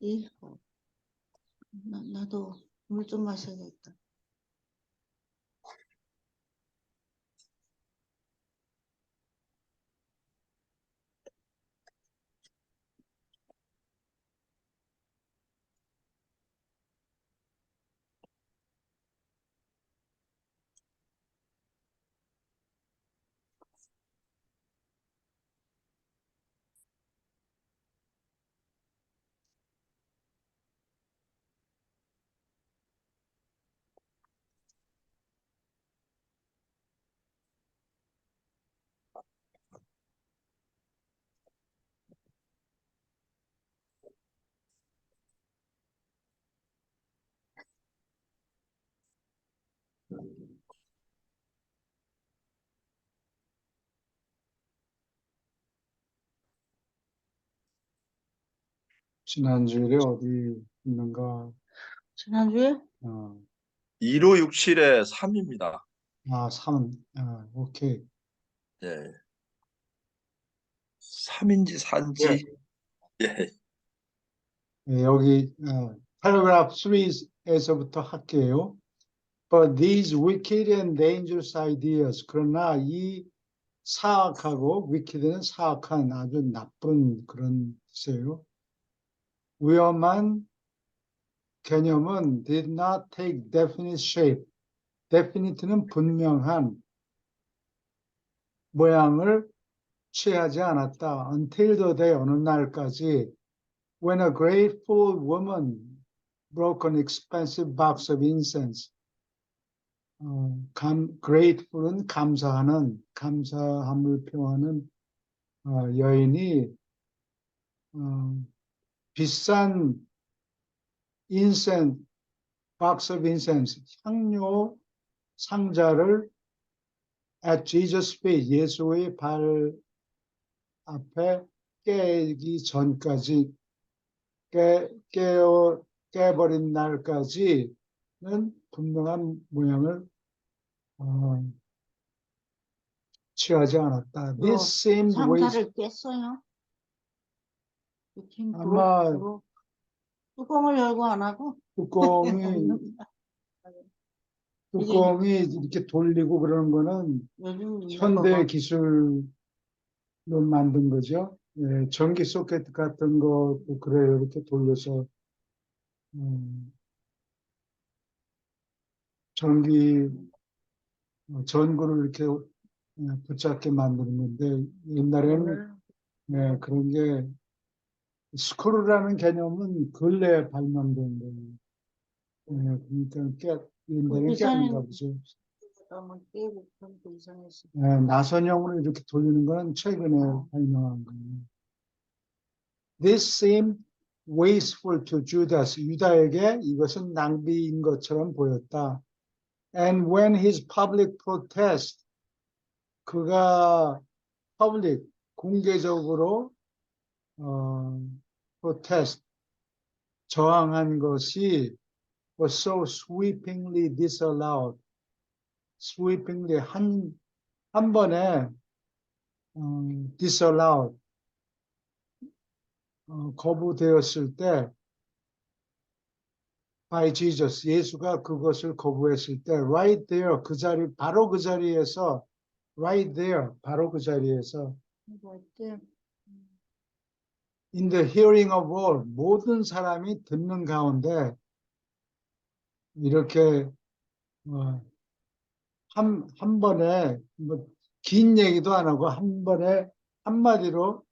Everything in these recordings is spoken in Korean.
어디? 나도 물 좀 마셔야겠다. 지난주일에 어디 있는가? 지난주에? 1567에 3입니다. 3. 오케이. 예. 3인지 4인지. 예. 여기, paragraph 3에서부터 할게요. But these wicked and dangerous ideas. 그러나 이 사악하고, wicked는 사악한 아주 나쁜 그런 뜻이에요. 위험한 개념은 did not take definite shape. definite는 분명한 모양을 취하지 않았다. Until the day, 어느 날까지 when a grateful woman broke an expensive box of incense. grateful은 감사하는, 감사함을 표하는 여인이 비싼 incense, box of incense, 향료 상자를 at Jesus' feet, 예수의 발 앞에 깨기 전까지 깨버린 날까지는 분명한 모양을 취하지 않았다. This seemed 상자를 깼어요? 아마 뚜껑을 열고 안 하고? 뚜껑이 이렇게 돌리고 그러는 거는 현대 기술로 만든 거죠. 예, 전기 소켓 같은 것도 그래요. 이렇게 돌려서 전구를 이렇게 붙잡게 만드는 건데 옛날에는 그런 게 스크루라는 개념은 근래에 발명된 거예요. 그러니까 옛날에 깨는가 보죠. 나선형으로 이렇게 돌리는 건 최근에 발명한 거예요. This seemed wasteful to Judas. 유다에게 이것은 낭비인 것처럼 보였다. And when his public protest, 그가 공개적으로 protest, 저항한 것이 was so sweepingly disallowed. sweepingly 한 번에 disallowed, 거부되었을 때 by Jesus, 예수가 그것을 거부했을 때 right there, 바로 그 자리에서 right there, 바로 그 자리에서 in the hearing of all, 모든 사람이 듣는 가운데 이렇게 한 번에 긴 얘기도 안 하고 한 번에 한마디로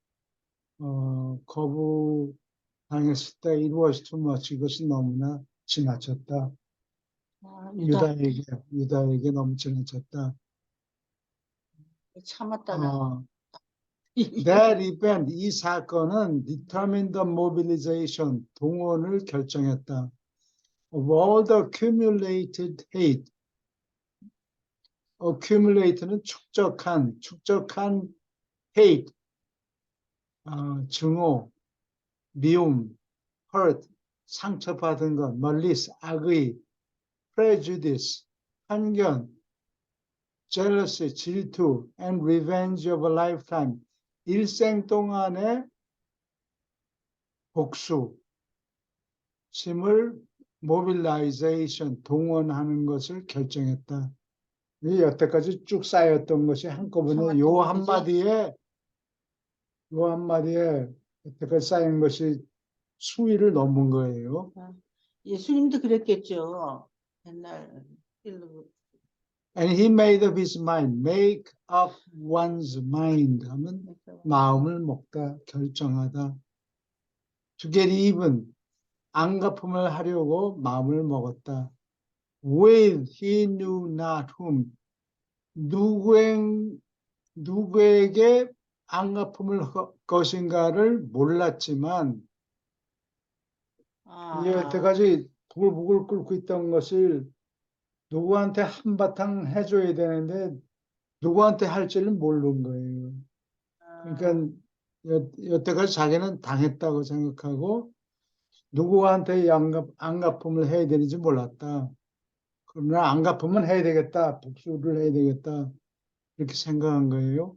거부당했을 때 it was too much. 이것이 너무나 지나쳤다. 유다에게 너무 지나쳤다. 참았다가 That event, 이 사건은 determined the mobilization, 동원을 결정했다. Of all the accumulated hate. accumulate는 축적한 hate, 증오, 미움, hurt, 상처받은 것, malice, 악의, prejudice, 편견, jealousy, 질투, and revenge of a lifetime, 일생 동안의 복수, 힘을 mobilization, 동원하는 것을 결정했다. 이 여태까지 쭉 쌓였던 것이 한꺼번에 청와대 요 얘기지? 한마디에 여태까지 쌓인 것이 수위를 넘은 거예요. 예수님도 그랬겠죠. 옛날 일로. And he made up his mind. Make up one's mind 하면 마음을 먹다, 결정하다. To get even, 안갚음을 하려고 마음을 먹었다. With he knew not whom, 누구에게 안갚음을 것인가를 몰랐지만 이 여태까지 부글부글 끓고 있던 것을 누구한테 한바탕 해줘야 되는데 누구한테 할지를 모르는 거예요. 그러니까 여태까지 자기는 당했다고 생각하고 누구한테 안갚음을 해야 되는지 몰랐다. 그러나 안갚으면 해야 되겠다. 복수를 해야 되겠다. 이렇게 생각한 거예요.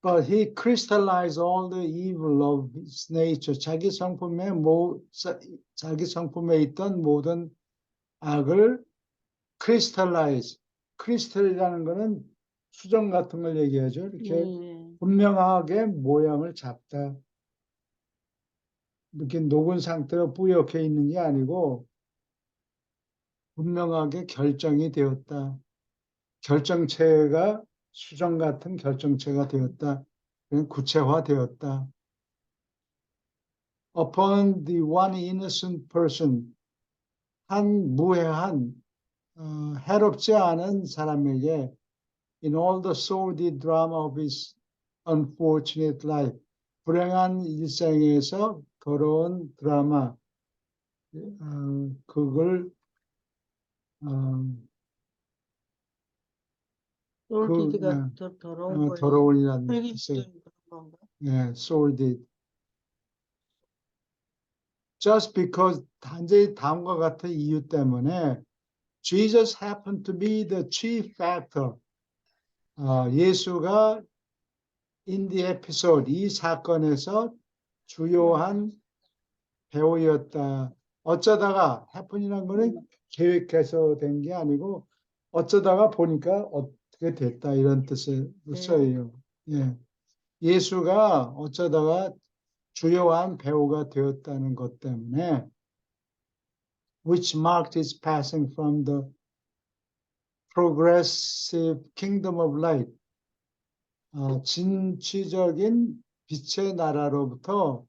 But he crystallized all the evil of his nature. 자기 성품에 있던 모든 악을 crystallize. 크리스탈이라는 거는 수정 같은 걸 얘기하죠. 이렇게 분명하게 모양을 잡다. 이렇게 녹은 상태로 뿌옇게 있는 게 아니고 분명하게 결정이 되었다. 결정체가 수정 같은 결정체가 되었다. 구체화되었다. Upon the one innocent person, 한 무해한 해롭지 않은 사람에게 in all the sordid drama of his unfortunate life, 불행한 일생에서 더러운 드라마, 그걸 솔디드가 더러운 거예요. 더러운이라는 뜻이에요. 그런 건가? 네, sordid. Just because 단지 다음과 같은 이유 때문에 Jesus happened to be the chief factor. 예수가 in the episode, 이 사건에서 주요한 배우였다. 어쩌다가 happen이라는 거는 계획해서 된 게 아니고 어쩌다가 보니까 어떻게 됐다 이런 뜻을 써요. 예. 예수가 어쩌다가 주요한 배우가 되었다는 것 때문에 which marked his passing from the progressive kingdom of light, 진취적인 빛의 나라로부터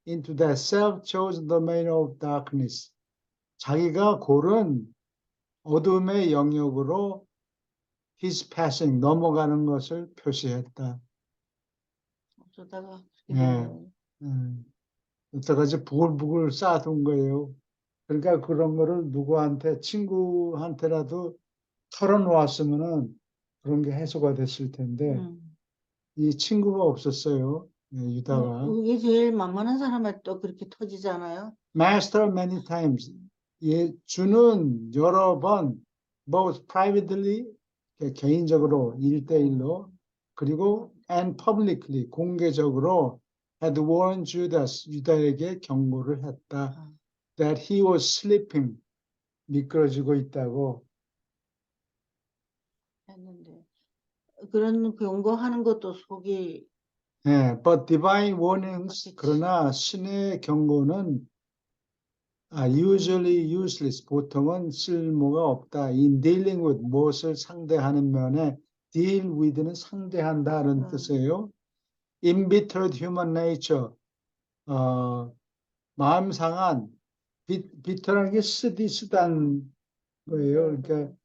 into the self-chosen domain of darkness, 자기가 고른 어둠의 영역으로 his passing, 넘어가는 것을 표시했다. 어쩌다가 여태까지 부글부글 쌓아둔 거예요. 그러니까 그런 거를 누구한테, 친구한테라도 털어놓았으면은 그런 게 해소가 됐을 텐데, 이 친구가 없었어요. 유다가. 그게 제일 만만한 사람한테 또 그렇게 터지잖아요. Master many times. 주는 여러 번, both privately, 개인적으로, 1대1로, 그리고 and publicly, 공개적으로 had warned Judas, 유다에게 경고를 했다. That he was sleeping, 미끄러지고 있다고. 했는데 그런 경고하는 것도 속이 But divine warnings, 그러나 신의 경고는 usually useless, 보통은 쓸모가 없다. In dealing with, 무엇을 상대하는 면에 deal with는 상대한다는 뜻이에요. Embittered human nature, 마음 상한, bitter한 게 쓰디쓰단 거예요. 그러니까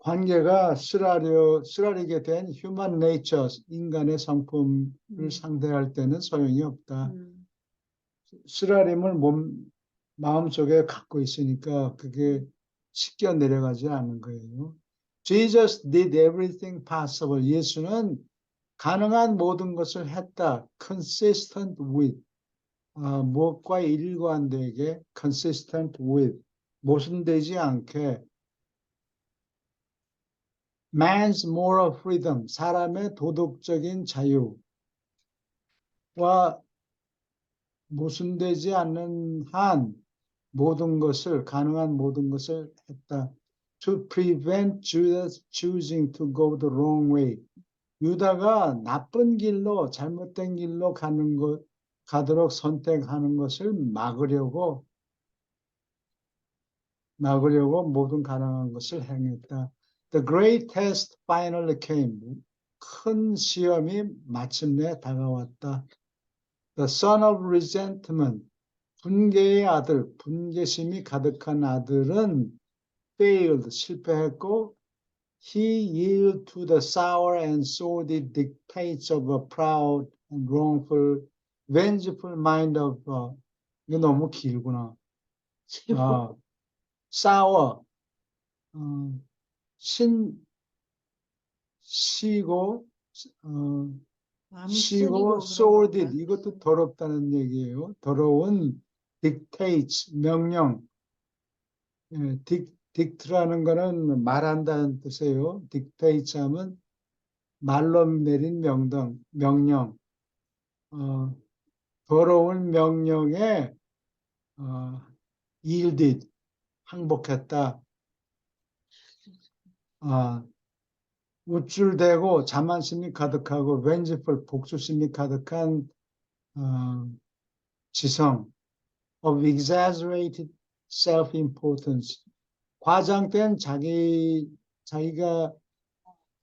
관계가 쓰라리게 된 human nature, 인간의 성품을 상대할 때는 소용이 없다. 쓰라림을 마음속에 갖고 있으니까 그게 씻겨 내려가지 않는 거예요. Jesus did everything possible. 예수는 가능한 모든 것을 했다. consistent with. 무엇과 일관되게 consistent with. 모순되지 않게 man's moral freedom, 사람의 도덕적인 자유와 모순되지 않는 한 모든 것을, 가능한 모든 것을 했다. To prevent Judas choosing to go the wrong way. 유다가 나쁜 길로, 잘못된 길로 가도록 선택하는 것을 막으려고 모든 가능한 것을 행했다. The great test finally came. 큰 시험이 마침내 다가왔다. The son of resentment. 분개의 아들, 분개심이 가득한 아들은 failed, 실패했고, he yielded to the sour and sordid dictates of a proud and wrongful, vengeful mind of, 이거 너무 길구나. sour, 시고, 마음이 시고, 쓰리고 그런 sordid, 건가? 이것도 더럽다는 얘기예요. 더러운 dictates, 명령. 예, dict라는 거는 말한다는 뜻이에요. dictates 하면 말로 내린 명령. 더러운 명령에 yielded, 항복했다. 우쭐대고 자만심이 가득하고 vengeful, 복수심이 가득한 지성 of exaggerated self-importance, 과장된 자기가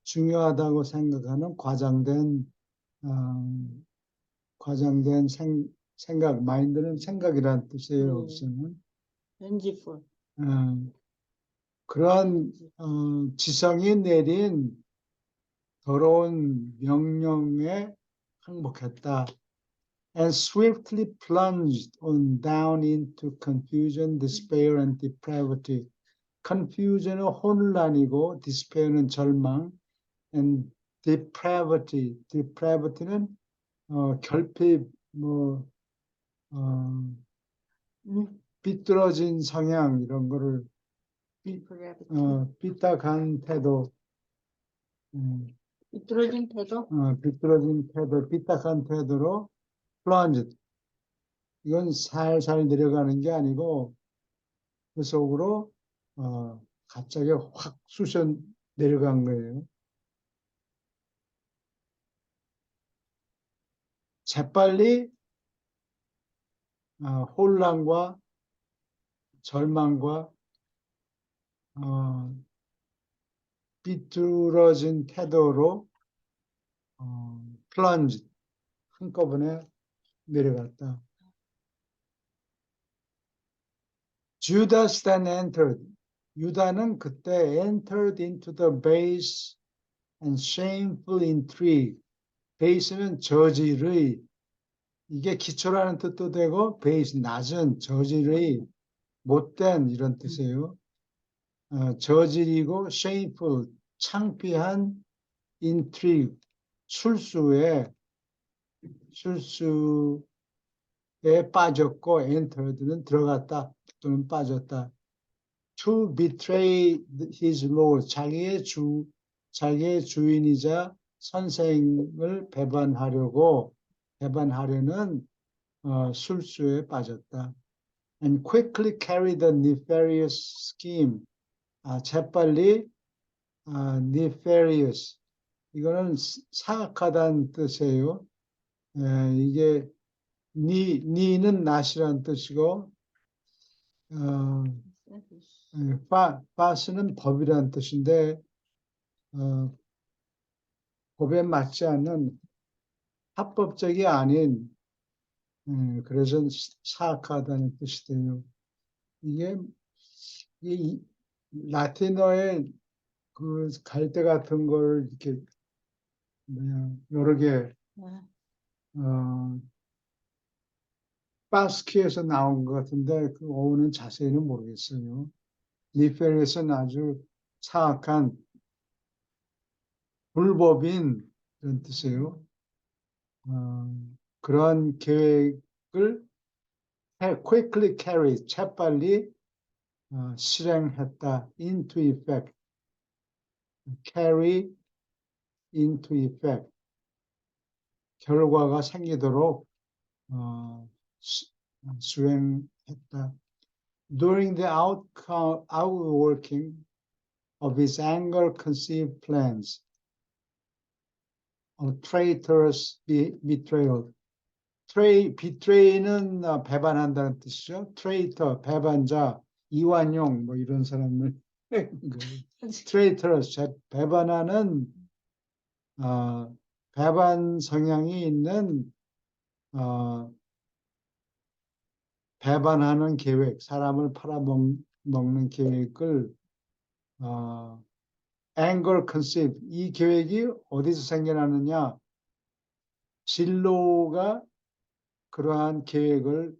중요하다고 생각하는 과장된 생각, 마인드는 생각이란 뜻이에요. 우선은. vengeful. 그런 지성이 내린 더러운 명령에 항복했다. And swiftly plunged on down into confusion, despair, and depravity. confusion은 혼란이고, despair는 절망, and depravity는 결핍, 삐뚤어진 성향 이런 거를 삐딱한 태도, 삐뚤어진 태도? 삐딱한 태도로 plunged. 이건 살살 내려가는 게 아니고 그 속으로 갑자기 확 쑤셔 내려간 거예요. 재빨리 혼란과 절망과 삐뚤어진 태도로 plunge, 한꺼번에 내려갔다. Judas then entered. 유다는 그때 entered into the base and shameful intrigue. base는 저질의, 이게 기초라는 뜻도 되고 base, 낮은, 저질의, 못된 이런 뜻이에요. 저질이고 shameful, 창피한 intrigue, 술수에 빠졌고 entered는 들어갔다 또는 빠졌다. To betray his lord, 자기의 주인이자 선생을 배반하려는 술수에 빠졌다. And quickly carry the nefarious scheme. 재빨리 nefarious, 이거는 사악하다는 뜻이에요. 이게 니는 낫이라는 뜻이고 파스는 법이라는 뜻인데 법에 맞지 않는 합법적이 아닌, 그래서 사악하다는 뜻이 돼요. 이게 라틴어의 그 갈대 같은 걸 이렇게 여러 개 바스키에서 나온 것 같은데 그 어원은 자세히는 모르겠어요. 니페리스는 아주 사악한 불법인 그런 뜻이에요. 그런 계획을 quickly carry, 재빨리 실행했다. into effect. carry into effect. 결과가 생기도록 수행했다. During the outworking of his anger conceived plans of traitorous betrayal. betray는 배반한다는 뜻이죠. traitor, 배반자, 이완용 뭐 이런 사람을 traitorous, 배반하는 배반 성향이 있는 배반하는 계획, 사람을 팔아먹는 계획을 anger conceive, 이 계획이 어디서 생겨나느냐? 진로가 그러한 계획을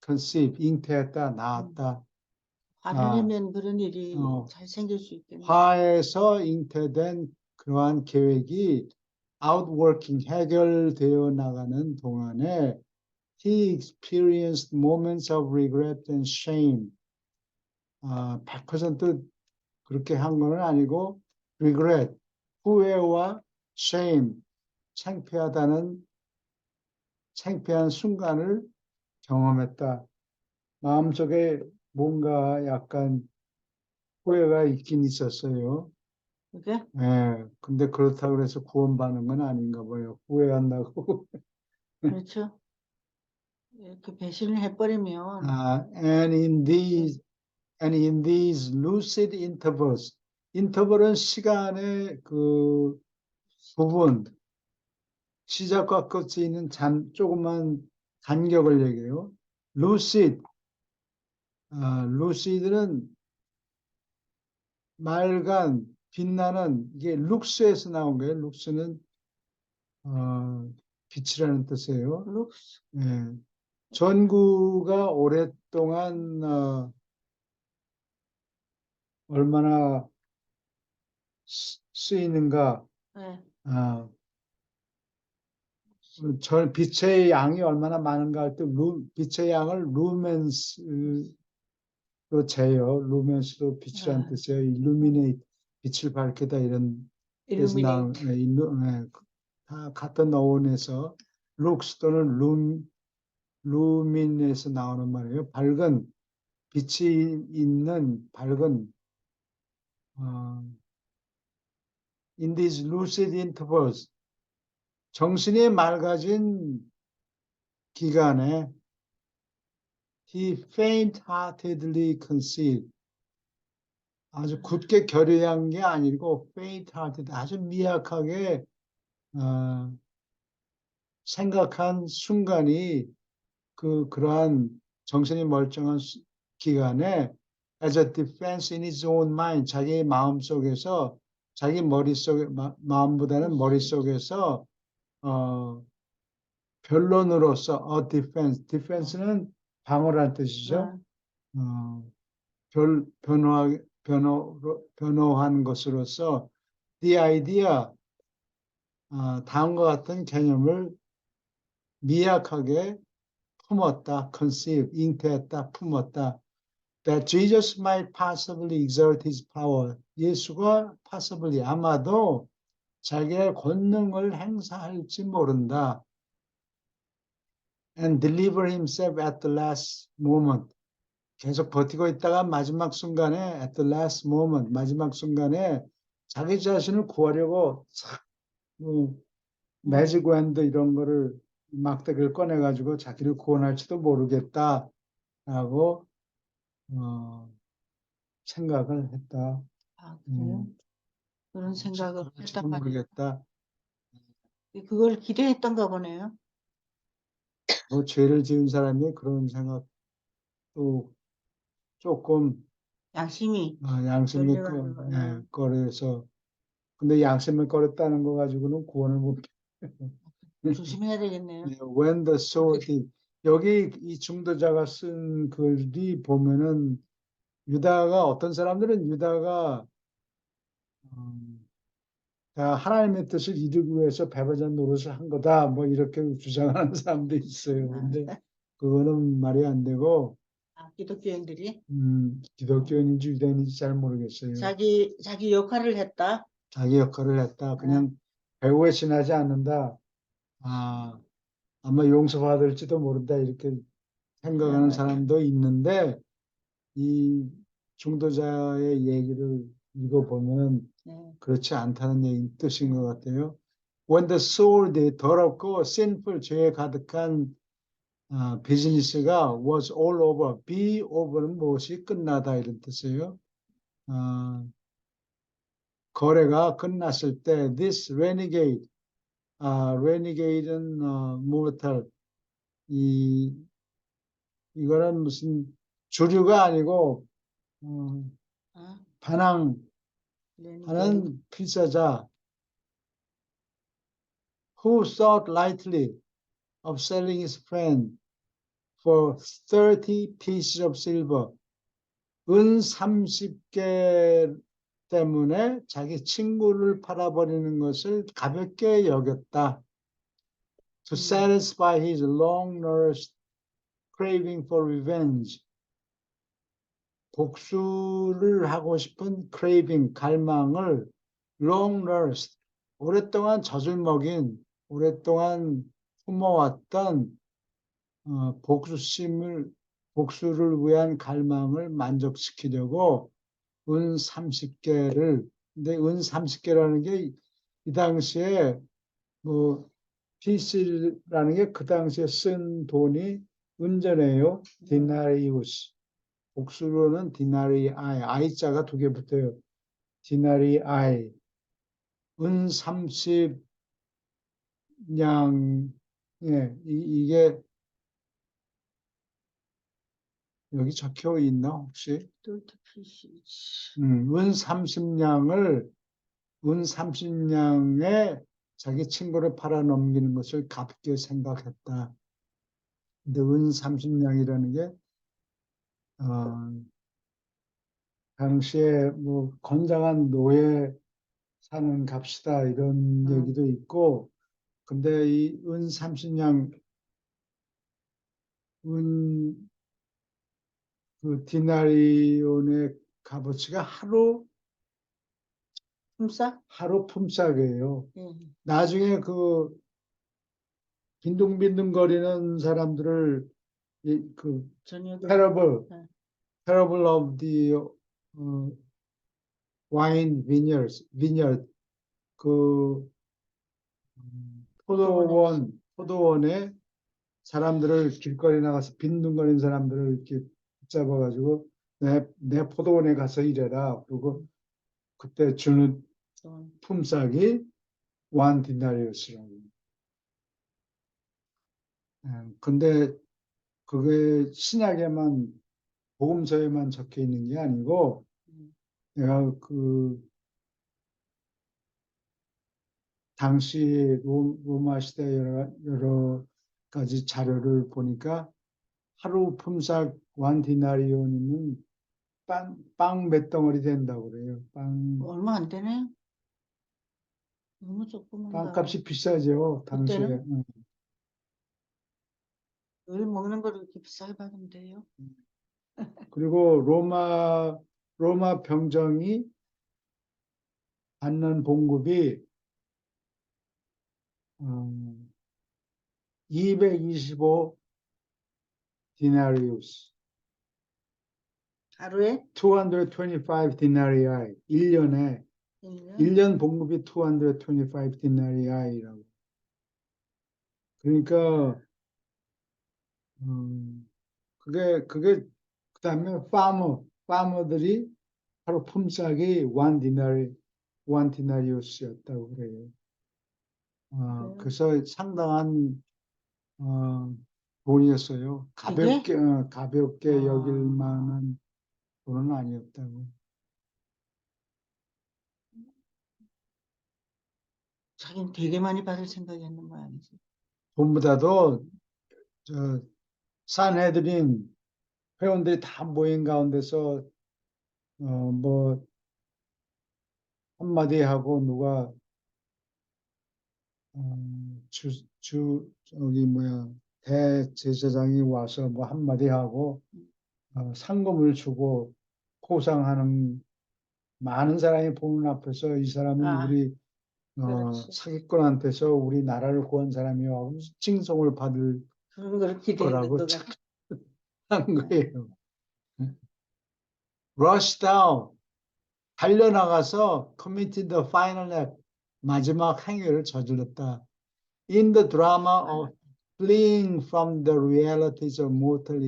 conceive, 잉태했다, 낳았다. 화내면 그런 일이 어. 잘 생길 수 있겠네. 화에서 잉태된 그러한 계획이 outworking, 해결되어 나가는 동안에 he experienced moments of regret and shame. 100% 그렇게 한 건 아니고 regret, 후회와 shame, 창피한 순간을 경험했다. 마음속에 뭔가 약간 후회가 있긴 있었어요. 그게 예, 근데 그렇다고 해서 구원받는 건 아닌가 봐요. 후회한다고. 그렇죠. 이렇게 배신을 해버리면 And in these lucid intervals, interval은 시간의 그 부분, 시작과 끝이 있는 조그만 간격을 얘기해요. lucid, lucid는 맑은, 빛나는, 이게 룩스에서 나온 거예요. 룩스는 빛이라는 뜻이에요. 룩스 예. 전구가 오랫동안 얼마나 쓰이는가, 네. 빛의 양이 얼마나 많은가 할 때 빛의 양을 루멘스로 재요. 루멘스도 빛이라는 뜻이에요. illuminate, 빛을 밝히다 이런 뜻에서 나온 다 같은 어원에서 lux 또는 lumin에서 나오는 말이에요. 밝은, 빛이 있는 밝은 in these lucid intervals, 정신이 맑아진 기간에 he faint-heartedly conceived, 아주 굳게 결의한 게 아니고 faint-hearted, 아주 미약하게 생각한 순간이 그러한 정신이 멀쩡한 기간에 as a defense in his own mind, 자기 마음속에서 자기 머릿속에 마음보다는 머릿속에서 변론으로서 a defense, defense는 방어란 뜻이죠. 변호한 것으로서 the idea, 다음과 같은 개념을 미약하게 품었다, conceive, 잉태했다, 품었다. That Jesus might possibly exert his power. 예수가 possibly, 아마도 자기의 권능을 행사할지 모른다. And deliver himself at the last moment. 계속 버티고 있다가 마지막 순간에 at the last moment, 마지막 순간에 자기 자신을 구하려고 매직 핸드 이런 거를 막대기를 꺼내가지고 자기를 구원할지도 모르겠다라고 생각을 했다. 그래요? 그런 생각을 할지도 했단 말이에요. 모르겠다. 그걸 기대했던가 보네요. 뭐 죄를 지은 사람이 그런 생각도 조금 양심이 양심이 걸려가지고, 꺼려서, 근데 양심을 꺼렸다는 거 가지고는 구원을 못. 조심해야 되겠네요. When the soul, 여기 이 중도자가 쓴 글이 보면은 어떤 사람들은 유다가 하나님의 뜻을 이루기 위해서 배반자 노릇을 한 거다 뭐 이렇게 주장하는 사람도 있어요. 근데 그거는 말이 안 되고 기독교인들이 기독교인인지 유대인인지 잘 모르겠어요. 자기 역할을 했다. 자기 역할을 했다. 그냥 배우에 지나지 않는다. 아마 용서받을지도 모른다. 이렇게 생각하는 사람도 있는데, 이 중도자의 얘기를 읽어보면 네. 그렇지 않다는 뜻인 것 같아요. When the sword, 더럽고 sinful, 죄에 가득한 비즈니스가 was all over, be over는 무엇이 끝나다 이런 뜻이에요. 거래가 끝났을 때 this renegade, renegade는 mortal, 이거는 무슨 주류가 아니고 반항하는 필사자 who thought lightly of selling his friend for 30 pieces of silver. 은 30개 때문에 자기 친구를 팔아버리는 것을 가볍게 여겼다. To satisfy his long-nursed craving for revenge. 복수를 하고 싶은 craving, 갈망을 long-nursed, 오랫동안 젖을 먹인, 오랫동안 품어왔던 복수를 위한 갈망을 만족시키려고 은 30개를, 근데 은 30개라는 게 이 당시에 뭐 피스라는 게 그 당시에 쓴 돈이 은전이에요. 디나리우스. 복수로는 디나리 아이자가 2개 붙어요. 디나리 아이. 은 30냥, 예, 이게 여기 적혀 있나 혹시? 은 30냥을 은 30냥에 자기 친구를 팔아넘기는 것을 값게 생각했다. 근데 은 30냥이라는 게 당시에 뭐 건장한 노예 사는 값이다 이런 얘기도 있고, 근데 이 은 30냥 그 디나리온의 값어치가 하루 품삯이에요. 나중에 그 빈둥빈둥거리는 사람들을 그 parable of the vineyard 그 포도원에 사람들을 길거리 나가서 빈둥거리는 사람들을 이렇게 붙잡아가지고 내 포도원에 가서 일해라. 그리고 그때 주는 품삯이 1 디나리우스라고. 근데 그게 신약에만 복음서에만 적혀 있는 게 아니고 내가 그 당시 로마 시대 여러 가지 자료를 보니까 하루 품삯 1 디나리온이면 빵 몇 덩어리 된다고 그래요. 얼마 안 되네. 너무 조그만가. 빵값이 비싸죠, 당시에. 그때는? 늘 먹는 거를 이렇게 비싸게 받으면 돼요. 그리고 로마 병정이 받는 봉급이 225 디나리우스. 하루에? 225 디나리아이. 1년에 1년 봉급이 225 디나리아이라고. 그러니까 그게 그다음에 파머들이 하루 품삯이 1 디나리우스였다고 그래요. 그래서 상당한 돈이었어요. 가볍게 여길 만한 돈은 아니었다고. 자기는 되게 많이 받을 생각이었는 모양이지. 돈보다도 산헤드린 회원들이 다 모인 가운데서 뭐 한마디 하고 누가 저기 대제사장이 와서 뭐 한마디 하고 상금을 주고 포상하는 많은 사람이 보는 앞에서 이 사람은 아, 우리 그렇지. 사기꾼한테서 우리 나라를 구한 사람이요 하고 칭송을 받을 그런 걸 기대했는 거라고 것 같아. 착한 거예요. Rush down, 달려나가서 committed the final act, 마지막 행위를 저질렀다. In the drama of fleeing from the realities of mortal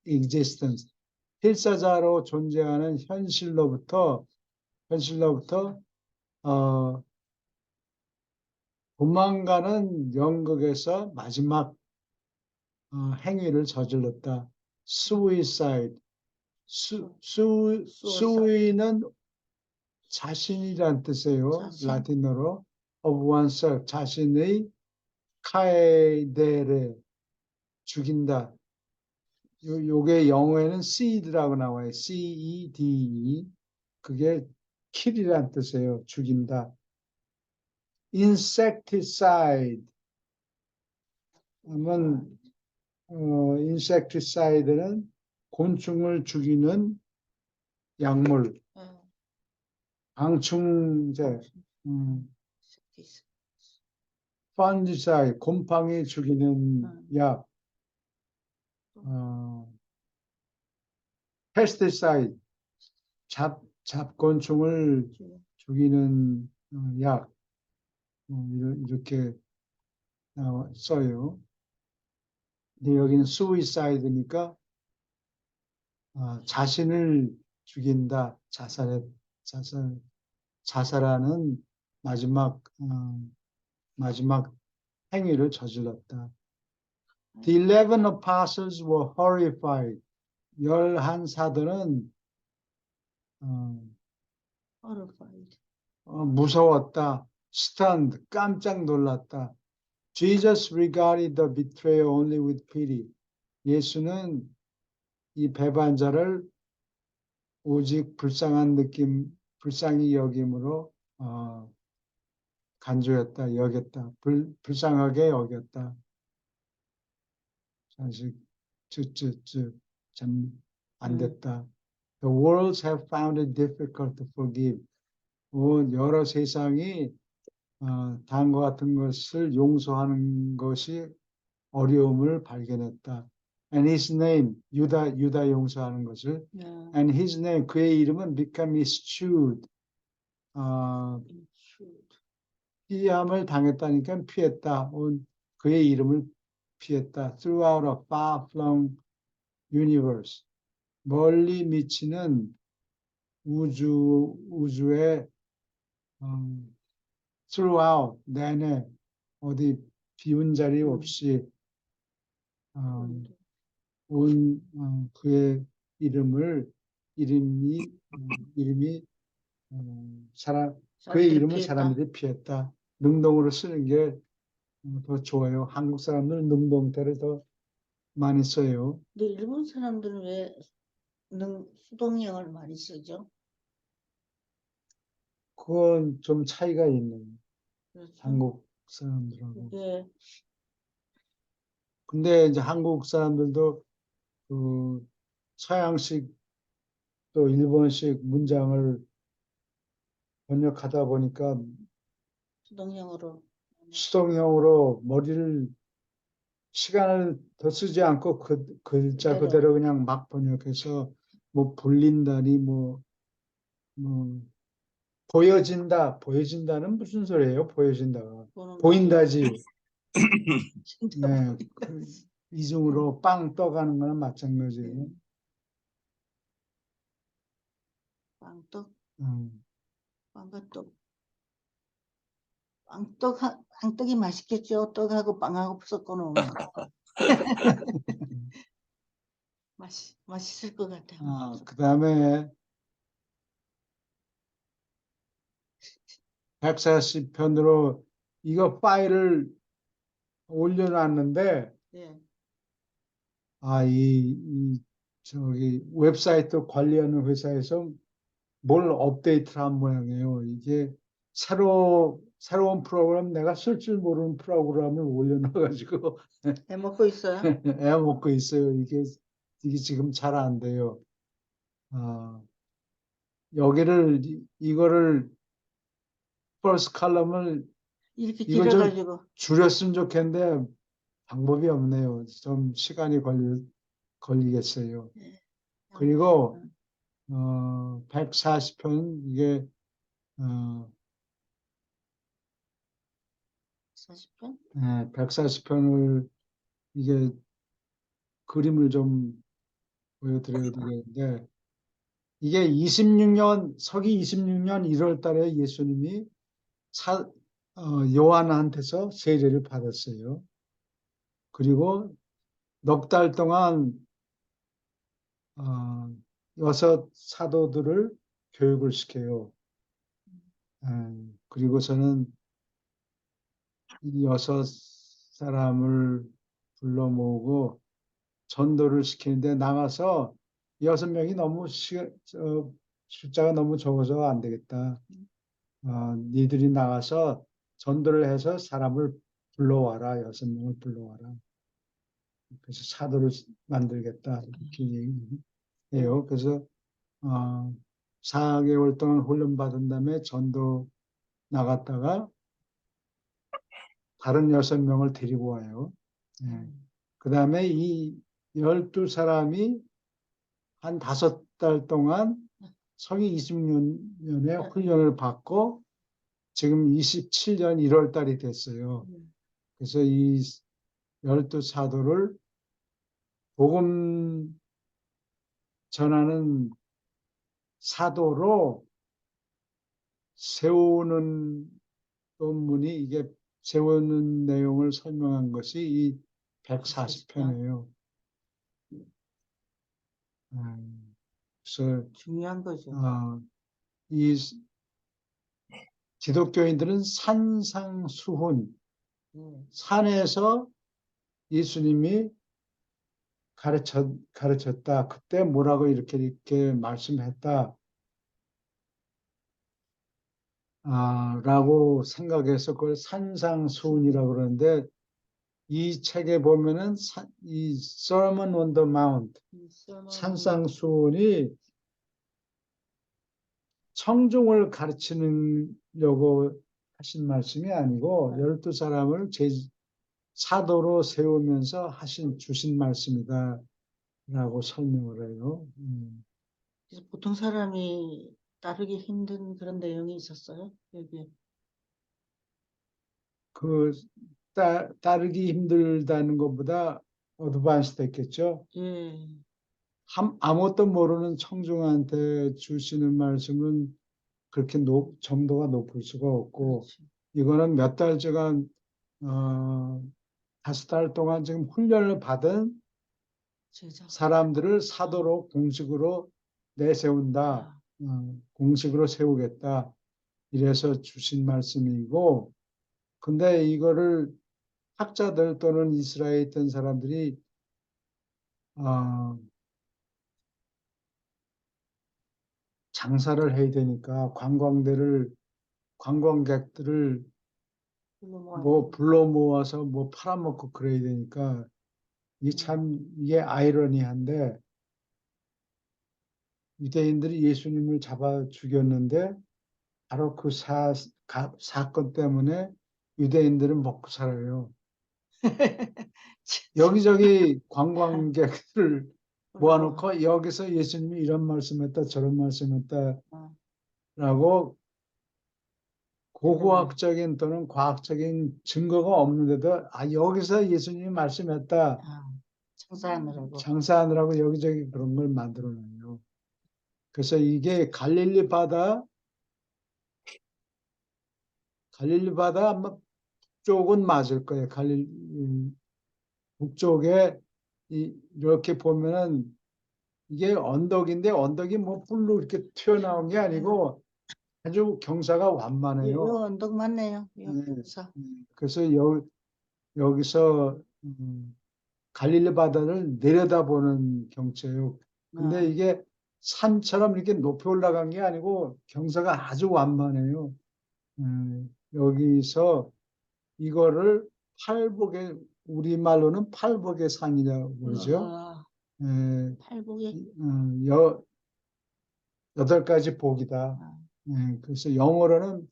existence, 필사자로 존재하는 현실로부터 도망가는 연극에서 마지막 행위를 저질렀다. Suicide. 수위는 자신이란 뜻이에요. 자신? 라틴어로 of oneself, 자신의 카에데레, 죽인다. 요게 영어에는 seed라고 나와요. C-E-D-E. 그게 kill이란 뜻이에요. 죽인다. insecticide 하면 insecticide는 곤충을 죽이는 약물, 방충제, fungicide, 곰팡이 죽이는 약, pesticide, 잡곤충을 죽이는 약, 이렇게 써요. 근데 여기는 suicide니까 자신을 죽인다, 자살하는 마지막 행위를 저질렀다. The 11 apostles were horrified. 11사도는 horrified. 무서웠다. stunned, 깜짝 놀랐다. Jesus regarded the betrayer only with pity. 예수는 이 배반자를 오직 불쌍히 여김으로 간주했다, 여겼다, 불쌍하게 여겼다. 사실 참 안 됐다. The worlds have found it difficult to forgive. 여러 세상이 다음과 같은 것을 용서하는 것이 어려움을 발견했다. And his name, 유다 용서하는 것을. And his name, 그의 이름은 become eschewed. 피함을 당했다니까 피했다. 그의 이름을 피했다. Throughout a far-flung universe. 멀리 미치는 우주의 throughout, 내내 어디 비운 자리 없이 그의 그의 이름을 사람들이 피했다. 능동으로 쓰는 게 더 좋아요. 한국 사람들은 능동태를 더 많이 써요. 근데 일본 사람들은 왜 수동형을 많이 쓰죠? 그건 좀 차이가 있네요. 그렇죠? 한국 사람들하고. 그게 근데 이제 한국 사람들도 그 서양식 또 일본식 문장을 번역하다 보니까 수동형으로 시간을 더 쓰지 않고 글자 그대로 그냥 막 번역해서 뭐 불린다니 보여진다는 무슨 소리예요? 보인다지. 네, 이중으로 빵 떠가는 거는 마찬가지예요. 빵떡? 빵떡이 맛있겠죠? 떡하고 빵하고 섞어 놓으면. 맛있을 것 같아요. 그 다음에 140편으로 이거 파일을 올려놨는데, 저기 웹사이트 관리하는 회사에서 뭘 업데이트를 한 모양이에요. 이게 새로운 프로그램, 내가 쓸 줄 모르는 프로그램을 올려놔가지고 애 먹고 있어요? 애 먹고 있어요. 이게 이게 지금 잘 안 돼요. 여기를 이거를 퍼스트 칼럼을 이렇게 이거 좀 길어가지고. 줄였으면 좋겠는데 방법이 없네요. 좀 시간이 걸리겠어요. 예. 그리고 음. 140편 이게 40분? 140편을 이게 그림을 좀 보여드려야 되겠는데 이게 26년 서기 26년 1월 달에 예수님이 요한한테서 세례를 받았어요. 그리고 넉 달 동안 6 사도들을 교육을 시켜요. 그리고서는 이 6 사람을 불러 모으고 전도를 시키는데 나가서 6명이 너무 숫자가 너무 적어서 안 되겠다. 니들이 나가서 전도를 해서 사람을 불러와라. 6명을 불러와라. 그래서 사도를 만들겠다. 이렇게 얘기해요. 그래서 4개월 동안 훈련받은 다음에 전도 나갔다가 다른 6명을 데리고 와요. 그 다음에 이 12사람이 한 5달 동안 서기 26년에 훈련을 받고 지금 27년 1월 달이 됐어요. 그래서 이 12사도를 복음 전하는 사도로 세우는 본문이 이게 세우는 내용을 설명한 것이 이 140편이에요. 그래서 중요한 거죠. 이 기독교인들은 산상수훈, 산에서 예수님이 가르쳤다. 그때 뭐라고 이렇게 말씀했다. 라고 생각해서 그걸 산상수훈이라고 그러는데 이 책에 보면은 이 Sermon on the Mount, 산상수훈이 청중을 가르치려고 하신 말씀이 아니고 12사람을 사도로 세우면서 주신 말씀이다 라고 설명을 해요. 그래서 보통 사람이 따르기 힘든 그런 내용이 있었어요, 여기. 따르기 힘들다는 것보다 어드밴스 됐겠죠. 예. 아무것도 모르는 청중한테 주시는 말씀은 그렇게 정도가 높을 수가 없고, 그렇지. 이거는 몇 달간 5달 동안 지금 훈련을 받은 제자. 사람들을 사도로 공식으로 내세운다. 공식으로 세우겠다. 이래서 주신 말씀이고, 근데 이거를 학자들 또는 이스라엘에 있던 사람들이 장사를 해야 되니까 관광객들을 뭐 불러 모아서 뭐 팔아먹고 그래야 되니까 이게 아이러니한데 유대인들이 예수님을 잡아 죽였는데 바로 그 사건 때문에 유대인들은 먹고 살아요. 여기저기 관광객들을 모아놓고 여기서 예수님이 이런 말씀했다 저런 말씀했다 라고 고고학적인 또는 과학적인 증거가 없는데도 여기서 예수님이 말씀했다 장사하느라고 여기저기 그런 걸 만들어놔요. 그래서 이게 갈릴리 바다 아마 북쪽은 맞을 거예요. 북쪽에 이렇게 보면은 이게 언덕인데 언덕이 뭐 뿔로 이렇게 튀어나온 게 아니고 아주 경사가 완만해요. 요 언덕 맞네요. 그래서 여기서 갈릴리 바다를 내려다보는 경치예요. 근데 이게 산처럼 이렇게 높이 올라간 게 아니고 경사가 아주 완만해요. 여기서 이거를 우리말로는 팔복의 산이라고 그러죠. 팔복이. 여, 8가지 복이다. 아, 그래서 영어로는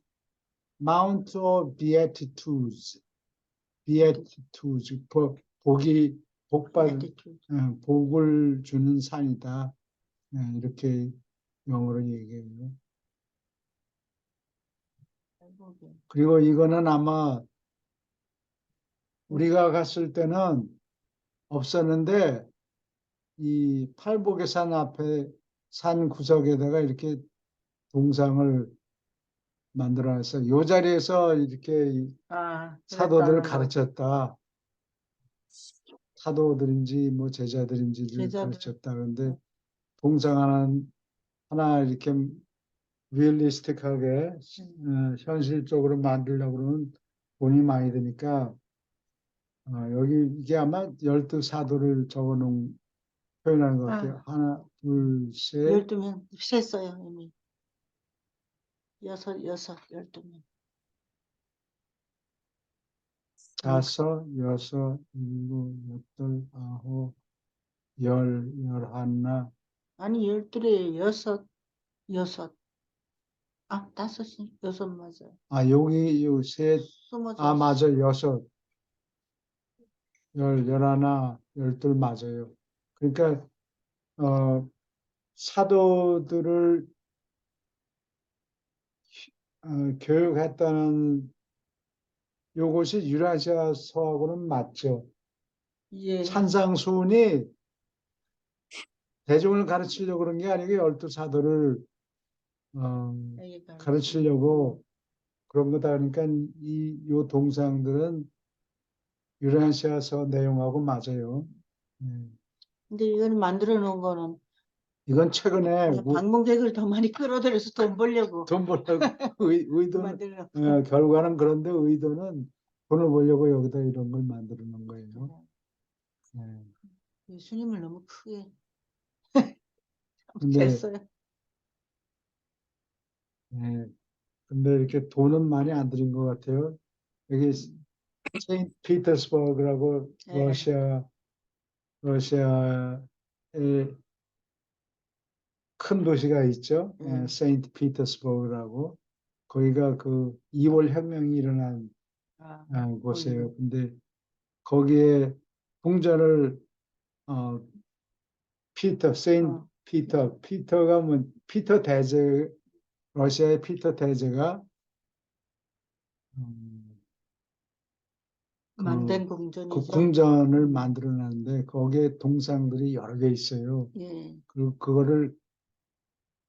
Mount of Beatitudes, Beatitudes, 복이 attitude. 복을 주는 산이다. 이렇게 영어로 얘기해요. 팔복이. 그리고 이거는 아마 우리가 갔을 때는 없었는데 이 팔복의 산 앞에 산 구석에다가 이렇게 동상을 만들어서 이 자리에서 이렇게 아, 사도들을 그랬다는 거. 가르쳤다. 사도들인지 뭐 제자들인지를 제자들. 가르쳤다. 그런데 동상 하나 이렇게 리얼리스틱하게 현실적으로 만들려고 그러면 돈이 많이 드니까 여기 이게 아마 12사도를 적어놓은 표현하는 것 같아요. 하나, 둘, 셋, 12명 셌어요, 이미. 여섯, 12명. 다섯, 여섯, 일곱, 여덟, 아홉, 열, 열하나. 아니, 12에 여섯. 아, 5이 여섯 맞아요. 여기 요 셋, 스무. 맞아, 여섯, 열하나, 열둘 맞아요. 그러니까 사도들을 교육했다는 요것이 유라시아서하고는 맞죠. 예. 산상수훈이 대중을 가르치려고 그런 게 아니고 12사도를 여기 가르치려고 그런 거다. 그러니까 요 동상들은 유라시아서 내용하고 맞아요. 근데 이걸 만들어 놓은 거는 이건 최근에 방문객을 더 많이 끌어들여서 돈 벌려고 돈 벌려고 의도는 만들어 놓은 결과는 그런데 의도는 돈을 벌려고 여기다 이런 걸 만들어 놓은 거예요. 거. 네. 예수님을 너무 크게 근데 했어요. 네. 근데 이렇게 돈은 많이 안 들인 것 같아요. 여기 세인트 피터스버그라고 네. 러시아의 큰 도시가 있죠. 세인트 피터스버그라고. 거기가 그 2월 혁명이 일어난 아, 곳이에요. 근데 거기에 궁전을 어, 세인트 피터가 뭐 피터 대제 러시아의 피터 대제가 만든 그 궁전이죠. 궁전을 만들어놨는데 거기에 동상들이 여러 개 있어요. 예. 그리고 그거를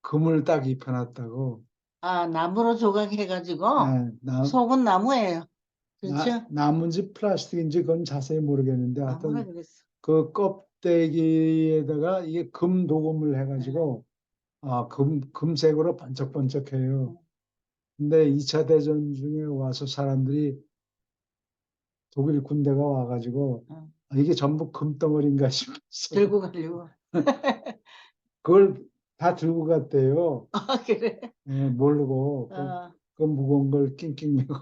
금을 딱 입혀놨다고. 아, 나무로 조각해가지고 속은 나무예요. 그렇죠? 나무인지 플라스틱인지 그건 자세히 모르겠는데 나무라 하여튼 그랬어. 그 껍데기에다가 이게 금 도금을 해가지고 금색으로 번쩍번쩍해요. 근데 2차 대전 중에 와서 사람들이 독일 군대가 와가지고 이게 전부 금덩어리인가 싶었어. 들고 가려고. 그걸 다 들고 갔대요. 아, 그래? 모르고 그 무거운 걸 낑낑 메고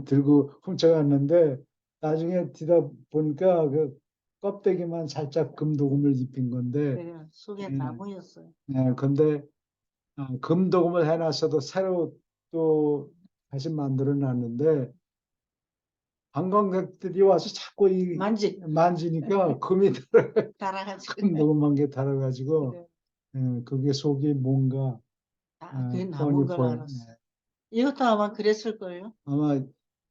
들고 훔쳐갔는데 나중에 뒤다 보니까 그 껍데기만 살짝 금도금을 입힌 건데 그래, 속에 나무였어요. 근데 금도금을 해놨어도 새로 또 다시 만들어 놨는데 관광객들이 와서 자꾸 만지니까 금이 달아가지고. 금도금한 게 달아가지고 그래. 그게 속이 뭔가 그게 뻔히 나무인 걸 보여. 알았어. 이것도 아마 그랬을걸요? 아마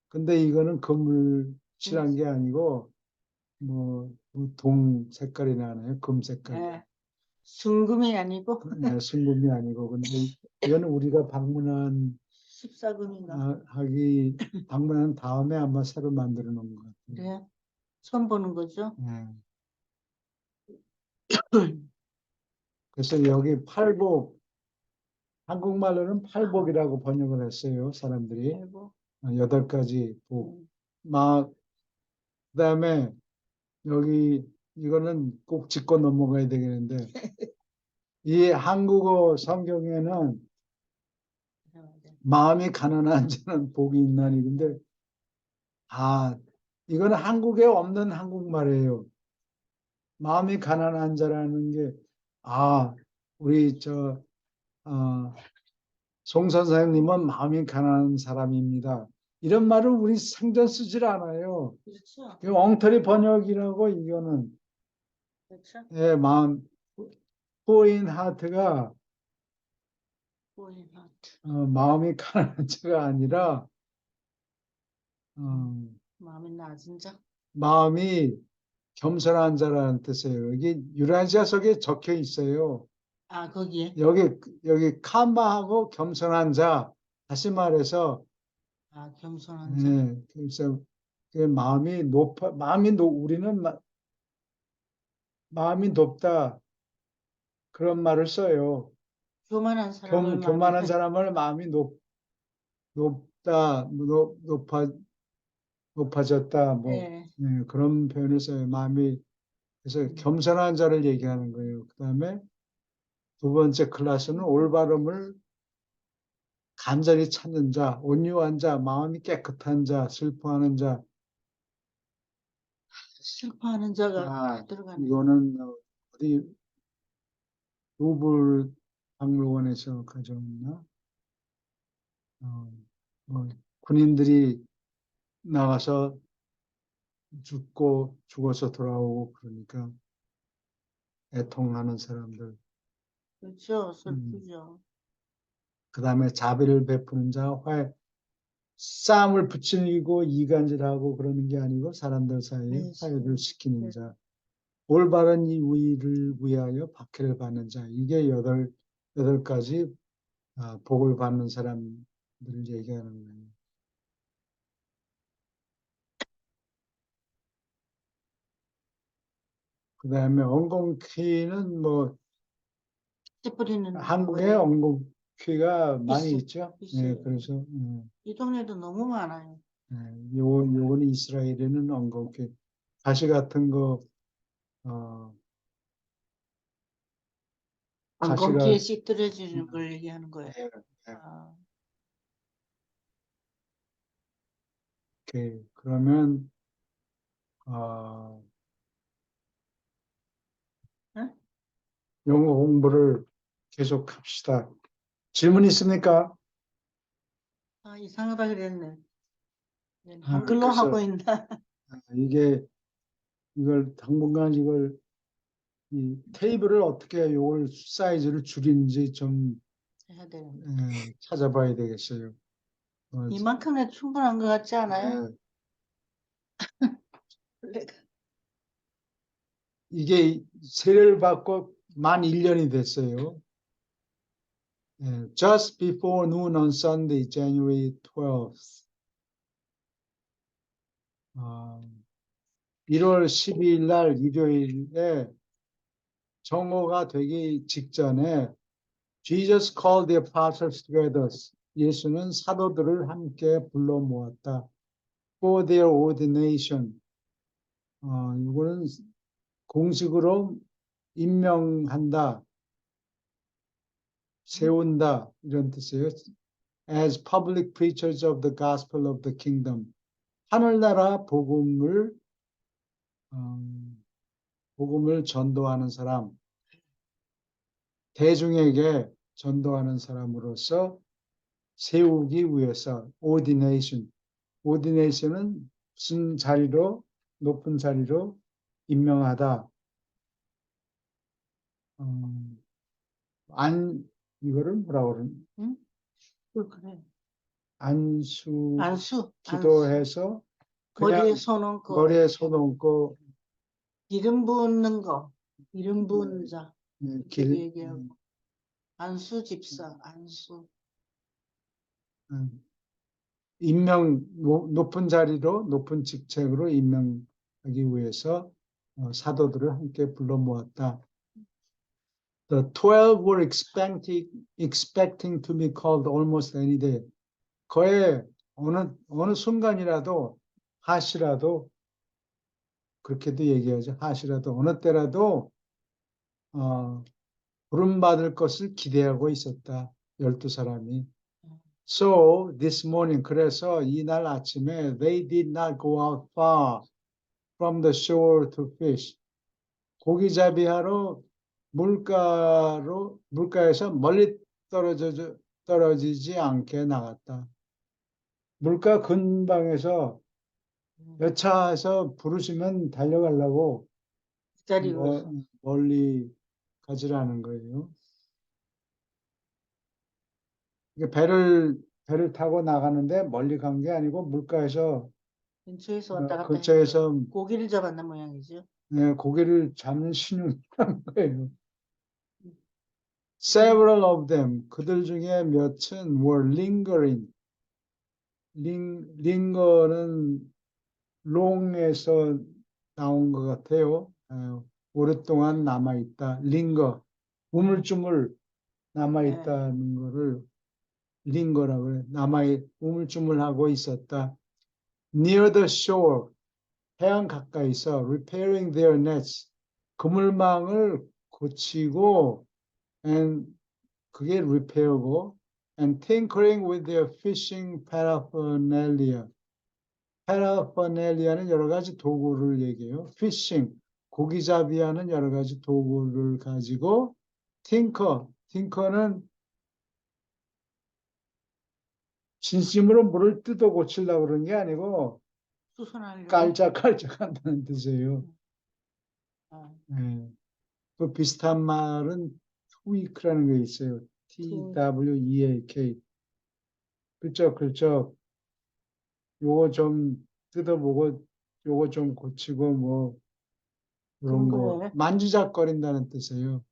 근데 이거는 금을 칠한 게 아니고 동 색깔이 나네요. 금 색깔. 예. 순금이 아니고 순금이 아니고 근데 이거는 우리가 방문한 14금인가? 방문한 다음에 아마 새로 만들어 놓은 것 같아요. 그래. 처음 보는 거죠? 그래서 여기 팔복 한국말로는 팔복이라고 번역을 했어요. 사람들이 아이고. 8가지 복. 그다음에 여기 이거는 꼭 짚고 넘어가야 되겠는데 이 한국어 성경에는 마음이 가난한 자는 복이 있나니 근데 이거는 한국에 없는 한국말이에요. 마음이 가난한 자라는 게, 아, 우리 송 선생님은 마음이 가난한 사람입니다. 이런 말을 우리 생전 쓰질 않아요. 그렇죠. 이 엉터리 번역이라고 이거는. 그렇죠. 예, poor in heart가 보인 하트. 마음이 가난한 자가 아니라 어, 마음이 낮은 자. 마음이 겸손한 자라는 뜻이에요. 이게 유라시아석에 적혀 있어요. 아, 거기에. 여기 캄바하고 겸손한 자. 다시 말해서 아, 겸손한 자. 그래서 그 우리는 마음이 높다 그런 말을 써요. 교만한 사람을 교만한 사람을 마음이 높다, 높아졌다, 예. 그런 표현을 써요. 그래서 겸손한 자를 얘기하는 거예요. 그 다음에 두 번째 클래스는 올바름을 간절히 찾는 자, 온유한 자, 마음이 깨끗한 자, 슬퍼하는 자. 슬퍼하는 자가 아, 들어가네. 이거는 어디 루블 박물관에서 가져왔나? 뭐 군인들이 나가서 죽어서 돌아오고 그러니까 애통하는 사람들. 그렇죠. 슬프죠. 그 다음에 자비를 베푸는 자, 싸움을 부추기고 이간질하고 그러는 게 아니고 사람들 사이에 네, 화해를 시키는 네. 자, 올바른 이 의를 위하여 박해를 받는 자. 이게 여덟 가지 복을 받는 사람들을 얘기하는 거예요. 그 다음에 엉겅퀴는 씨 뿌리는 한국에 거예요. 엉겅퀴가 많이 있죠. 있어요. 그래서 이 동네도 너무 많아요. 요거는 이스라엘에는 엉겅퀴 가시 같은 거 가시가 안건기에 씻들어지는 걸 얘기하는 거예요. 아, 그러면 응? 영어 공부를 계속 합시다. 질문 있습니까? 아, 이상하다 그랬네. 한글로 그래서 하고 있나? 당분간 이 테이블을 어떻게 요걸 사이즈를 줄이는지 좀 해야 되는데. 찾아봐야 되겠어요. 이만큼은 충분한 것 같지 않아요? 내가 이게 세례를 받고 만 1년이 됐어요. Just before noon on Sunday, January 12th. 1월 12일 날 일요일에 정오가 되기 직전에 Jesus called the apostles together. 예수는 사도들을 함께 불러 모았다. For their ordination. 이거는 공식으로 임명한다, 세운다 이런 뜻이에요. As public preachers of the gospel of the kingdom. 하늘나라 복음을 전도하는 사람, 대중에게 전도하는 사람으로서 세우기 위해서 ordination. ordination은 무슨 자리로, 높은 자리로 임명하다. 이거를 뭐라고 그러나? 응? 그래. 안수 안수. 기도해서 그냥 머리에 손 얹고 머리에 손 얹고 기름 붓는 거. 기름 부은 자. 길, 얘기하고. 안수 집사. 안수. 높은 자리로, 높은 직책으로 임명하기 위해서 사도들을 함께 불러 모았다. The 12 were expecting to be called almost any day. 거의 어느 순간이라도, 하시라도, 그렇게도 얘기하죠. 하시라도, 어느 때라도, 부름받을 것을 기대하고 있었다. 12사람이. So this morning, 그래서 이날 아침에 they did not go out far from the shore to fish. 고기잡이하러 물가에서 멀리 떨어지지 않게 나갔다. 물가 근방에서 여차해서 부르시면 달려가려고 기다리고 있어. 멀리 가지라는 거예요. 이게 배를 타고 나가는데 멀리 간 게 아니고 물가에서 근처에서 왔다 갔다 근처에서 했는데 고기를 잡았나 모양이죠. 고기를 잡는 신용이라는 거예요. Several of them, 그들 중에 몇은 were lingering. 링거는 long에서 나온 것 같아요. 오랫동안 남아있다. 링거, 우물쭈물 남아있다는 거를 링거라고 해요. 우물쭈물하고 있었다. Near the shore, 해안 가까이서 repairing their nets, 그물망을 고치고 and 그게 repair고 and tinkering with their fishing paraphernalia. paraphernalia는 여러 가지 도구를 얘기해요. fishing, 고기잡이하는 여러 가지 도구를 가지고 tinker는 진심으로 물을 뜯어 고치려고 그런 게 아니고 수선하려고. 깔짝깔짝 한다는 뜻이에요. 아, 네. 그 비슷한 말은 tweak라는 게 있어요. TWEAK. 그쪽 요거 좀 뜯어보고 요거 좀 고치고 뭐 그런 그런 거 거예요. 만지작거린다는 뜻이에요.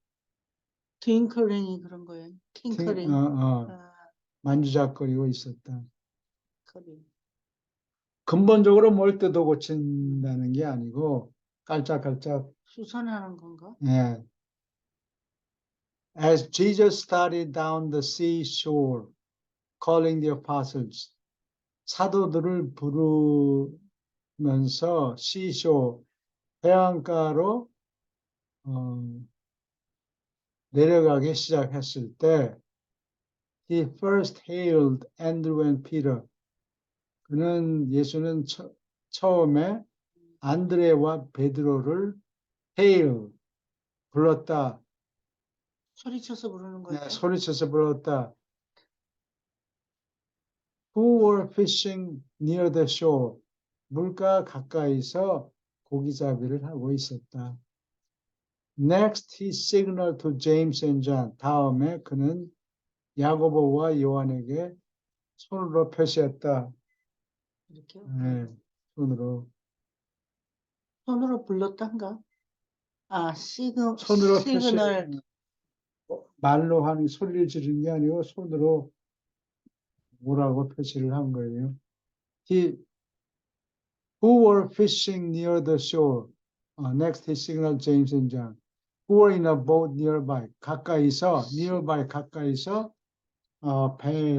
트윙클링이 그런 거예요. 킹클링. 아, 만지작거리고 있었다. 킹클링. 근본적으로 뭘 뜯어 고친다는 게 아니고 깔짝깔짝. 수선하는 건가? 예. As Jesus started down the seashore, calling the apostles, 사도들을 부르면서 seashore, 해안가로 내려가기 시작했을 때 He first hailed Andrew and Peter. 예수는 처음에 안드레와 베드로를 hail, 불렀다. 소리쳐서 부르는 거예요. 소리쳐서 불렀다. Who were fishing near the shore. 물가 가까이서 고기잡이를 하고 있었다. Next, he signaled to James and John. 다음에 그는 야고보와 요한에게 손으로 표시했다. 이렇게요. 네, 손으로 불렀단가? 아, 손으로 시그널. 말로 하는 소리를 지르는 게 아니고 손으로 뭐라고 표시를 한 거예요. Who were fishing near the shore. Next, he signaled James and John. Who were in a boat nearby. nearby 가까이서 배에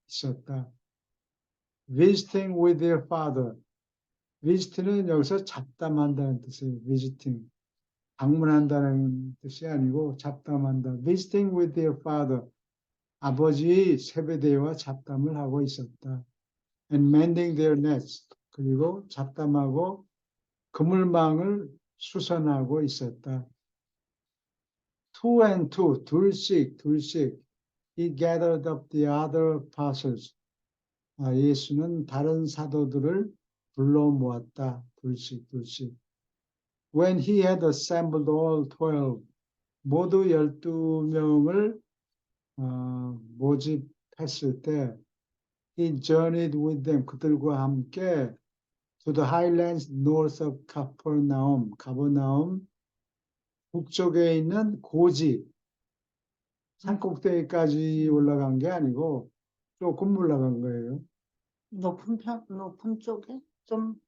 있었다. Visiting with their father. visit는 여기서 잡담한다는 뜻이에요. visiting. 방문한다는 뜻이 아니고 잡담한다. visiting with their father. 아버지 세베대와 잡담을 하고 있었다. and mending their nets. 그리고 잡담하고 그물망을 수선하고 있었다. Two and two, 둘씩. He gathered up the other apostles. 예수는 다른 사도들을 불러 모았다. 둘씩. When he had assembled all 12, 모두 12명을 모집했을 때 he journeyed with them, 그들과 함께 to the highlands north of Capernaum, 가버나움 북쪽에 있는 고지, 산꼭대기까지 올라간 게 아니고 조금 올라간 거예요. 높은 쪽에? 조금?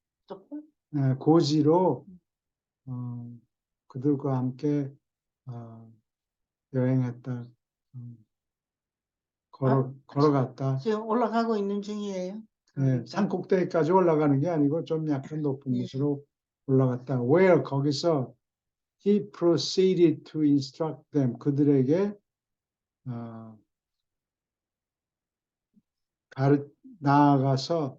고지로 그들과 함께 여행했다. 걸어갔다. 지금 올라가고 있는 중이에요. 산꼭대기까지 올라가는 게 아니고 좀 약간 높은 곳으로 올라갔다. Where 거기서 he proceeded to instruct them. 그들에게 나아가서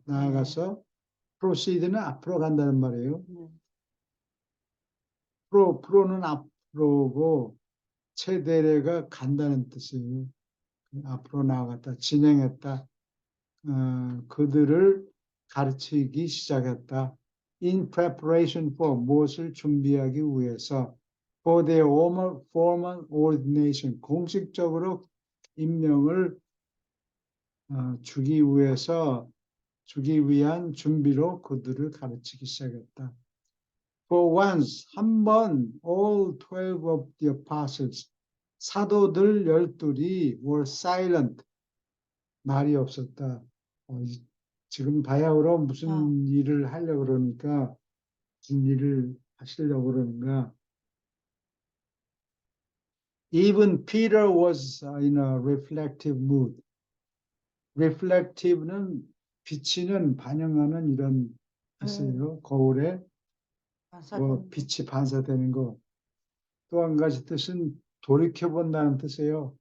proceed는 앞으로 간다는 말이에요. 프로는 앞으로고 체대례가 간다는 뜻이에요. 앞으로 나아갔다, 진행했다. 그들을 가르치기 시작했다. In preparation for 무엇을 준비하기 위해서 for their formal ordination 공식적으로 임명을 주기 위한 준비로 그들을 가르치기 시작했다. For once 한 번 all 12 of the apostles 사도들 12이 were silent 말이 없었다. 지금 바야흐로 무슨 일을 하려고 그러니까 무슨 일을 하시려고 그러는가. Even Peter was in a reflective mood. Reflective는 비치는 반영하는 이런 뜻이에요. 거울에 뭐 반사되는 빛이 반사되는 거. 또 한 가지 뜻은 돌이켜본다는 뜻이에요.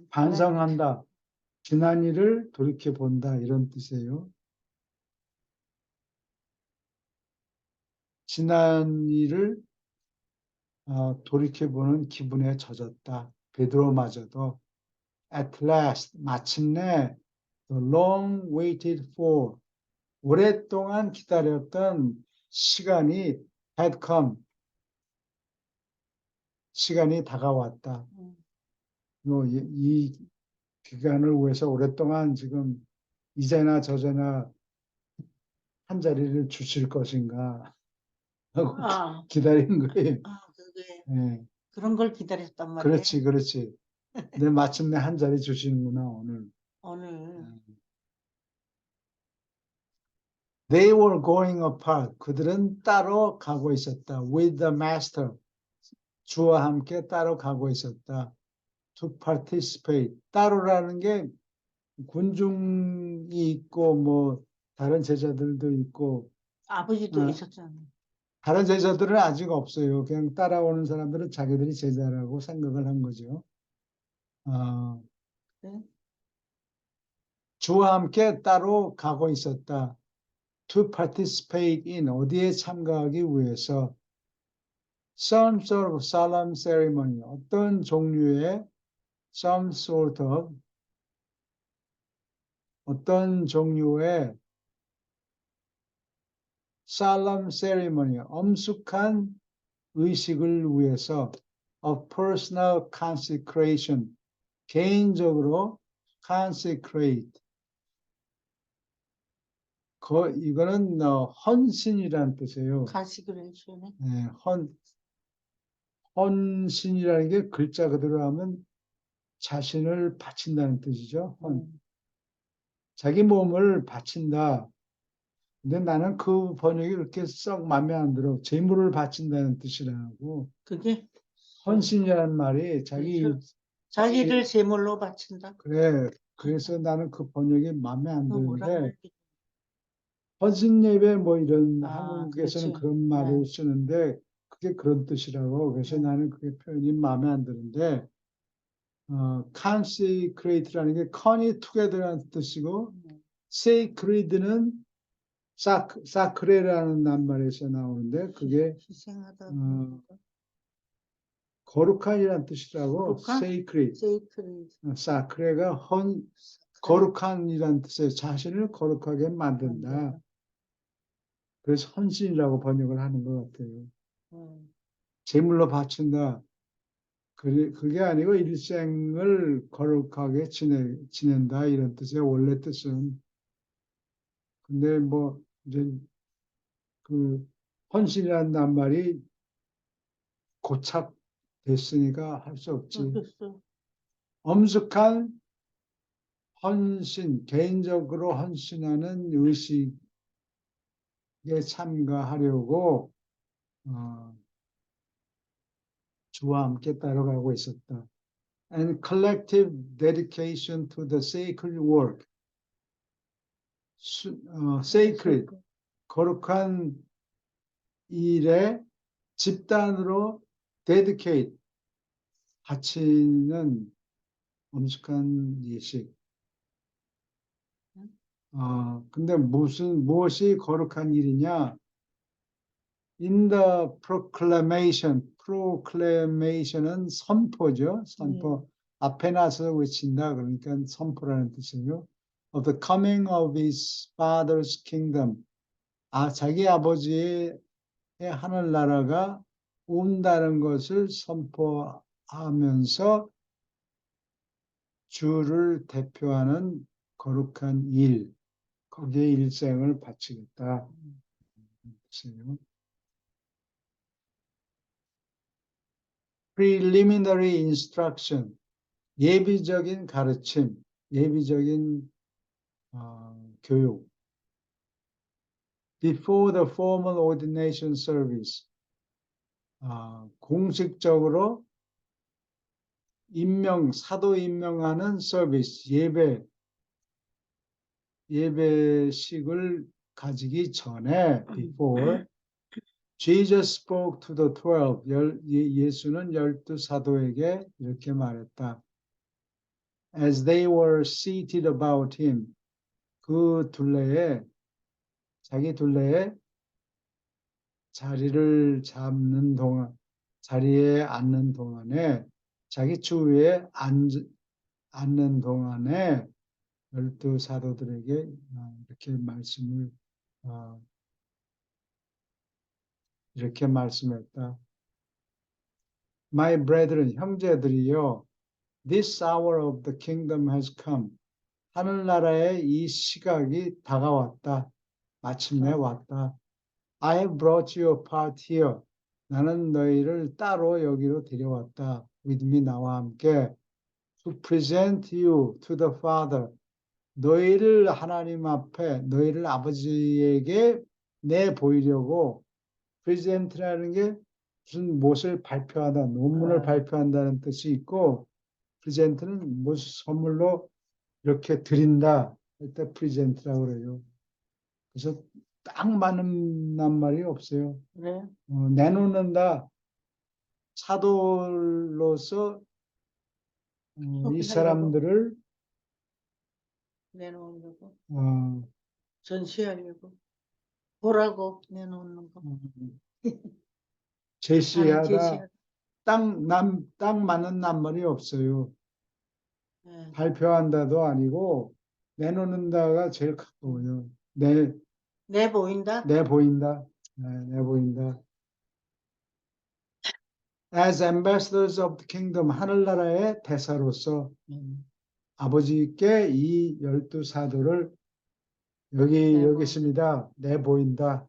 반성한다. 지난 일을 돌이켜본다 이런 뜻이에요. 지난 일을 돌이켜보는 기분에 젖었다. 베드로마저도 at last 마침내 the long waited for 오랫동안 기다렸던 시간이 had come 시간이 다가왔다. 이 기간을 위해서 오랫동안 지금 이제나 저제나 한 자리를 주실 것인가 하고 기다린 거예요. 그게 네. 그런 걸 기다렸단 말이에요. 그렇지, 그렇지. 내 마침내 한 자리 주시는구나 오늘. They were going apart. 그들은 따로 가고 있었다. With the master. 주와 함께 따로 가고 있었다. To participate. 따로라는 게 군중이 있고 뭐 다른 제자들도 있고 아버지도 있었잖아요. 다른 제자들은 아직 없어요. 그냥 따라오는 사람들은 자기들이 제자라고 생각을 한 거죠. 네? 주와 함께 따로 가고 있었다. To participate in 어디에 참가하기 위해서 some sort of solemn ceremony 어떤 종류의 some sort of 어떤 종류의 solemn ceremony 엄숙한 의식을 위해서 of personal consecration 개인적으로 consecrate 이거는 헌신이라는 뜻이에요. consecration에 네, 헌신이라는 게 글자 그대로 하면 자신을 바친다는 뜻이죠. 자기 몸을 바친다. 근데 나는 그 번역이 그렇게 썩 마음에 안 들어. 재물을 바친다는 뜻이라고. 그게 헌신이라는 말이 자기를 제물로 바친다. 그래. 그래서 나는 그 번역이 마음에 안 뭐라 드는데 그러지? 헌신 예배 뭐 이런 한국에서는 그렇지. 그런 말을 쓰는데 그게 그런 뜻이라고. 그래서 나는 그게 표현이 마음에 안 드는데 consecrate라는 게 con이 together라는 뜻이고 sacred는 사크레라는 낱말에서 나오는데 그게 희생하다. 거룩한이라는 뜻이라고. 거룩한? sacred. sacred. 사크레가 거룩한이라는 뜻의 자신을 거룩하게 만든다. 그래서 헌신이라고 번역을 하는 것 같아요. 제물로 바친다. 그게 아니고 일생을 거룩하게 지낸다 이런 뜻의 원래 뜻은. 근데 뭐 이제 그 헌신이라는 낱말이 고착됐으니까 할 수 없지. 엄숙한 헌신, 개인적으로 헌신하는 의식에 참가하려고 주와 함께 따라가고 있었다. And collective dedication to the sacred work. sacred, 거룩한 일에 집단으로 dedicate, 바치는 엄숙한 예식. 근데 무엇이 거룩한 일이냐? In the proclamation은 선포죠. 선포. 앞에 나서 외친다. 그러니까 선포라는 뜻이에요. Of the coming of his father's kingdom. 자기 아버지의 하늘나라가 온다는 것을 선포하면서 주를 대표하는 거룩한 일, 거기에 일생을 바치겠다. Preliminary instruction, 예비적인 가르침, 예비적인 교육. Before the formal ordination service, 공식적으로 사도 임명하는 서비스, 예배식을 가지기 전에, before, Jesus spoke to the 12. 예수는 12사도에게 이렇게 말했다. As they were seated about him, 자기 둘레에 자리에 앉는 동안에, 자기 주위에 앉는 동안에 12사도들에게 이렇게 말씀했다. My brethren, 형제들이여, this hour of the kingdom has come. 하늘나라의 이 시각이 다가왔다. 마침내 왔다. I have brought you apart here. 나는 너희를 따로 여기로 데려왔다. With me, 나와 함께. To present you to the Father. 너희를 하나님 앞에, 너희를 아버지에게 내보이려고. present라는 게 무슨 무엇을 발표하다, 논문을 발표한다는 뜻이 있고, present는 무슨 선물로 이렇게 드린다 할 때 present라고 그래요. 그래서 딱 맞는 말이 없어요. 네. 내놓는다. 사도로서 이 사람들을 내놓으려고, 전시하려고, 전시하려고, 보라고 내놓는 거. 제시하다. 딱 맞는 낱말이 없어요. 네. 발표한다도 아니고 내놓는다가 제일 가까워요. 내보인다? 내보인다. 내보인다. As ambassadors of the kingdom, 하늘나라의 대사로서 아버지께 이 12사도를 여기 있습니다. 내보인다.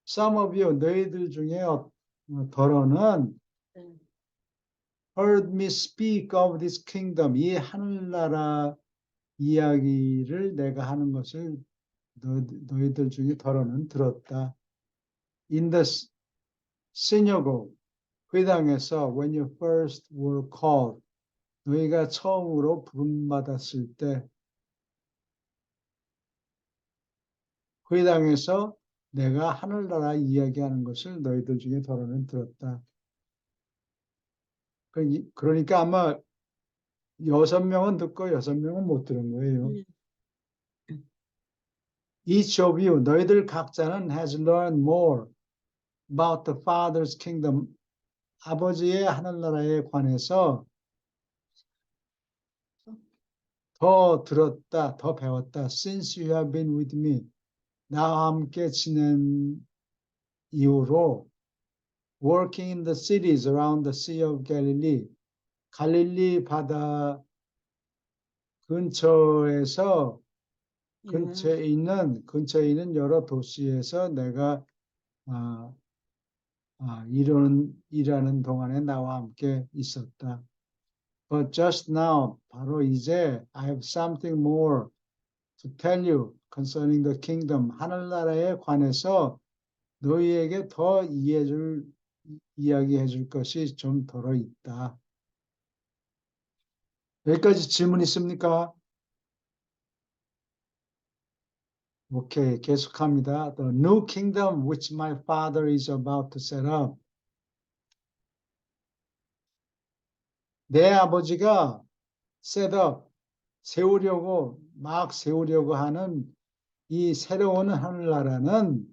Some of you, 너희들 중에 더러는 heard me speak of this kingdom, 이 하늘나라 이야기를 내가 하는 것을 너희들 중에 더러는 들었다. In the synagogue, 회당에서 when you first were called, 너희가 처음으로 부름받았을 때 회당에서 내가 하늘나라 이야기하는 것을 너희들 중에 더러는 들었다. 그러니까 아마 6명은 듣고 6명은 못 들은 거예요. Each of you, 너희들 각자는 has learned more about the Father's kingdom, 아버지의 하늘나라에 관해서 더 들었다, 더 배웠다. Since you have been with me, 나와 함께 지낸 이후로 working in the cities around the Sea of Galilee, 갈릴리 바다 근처에 있는 여러 도시에서 내가 일하는 동안에 나와 함께 있었다. But just now, 바로 이제 I have something more to tell you concerning the kingdom. 하늘나라에 관해서 너희에게 더 이야기해 줄 것이 좀 덜어 있다. 여기까지 질문 있습니까? 오케이, 계속합니다. The new kingdom which my father is about to set up. 내 아버지가 set up, 막 세우려고 하는 이 새로운 하늘나라는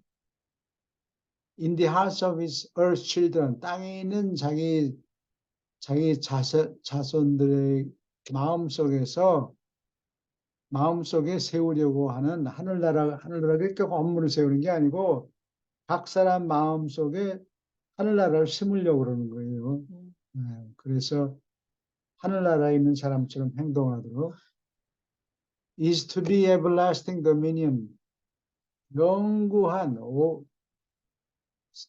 in the hearts of his earth children, 땅에 있는 자기 자손들의 마음속에 세우려고 하는 하늘나라를 건물을 세우는 게 아니고 각 사람 마음속에 하늘나라를 심으려고 그러는 거예요. 네, 그래서 하늘나라에 있는 사람처럼 행동하도록 is to be everlasting dominion, 영구한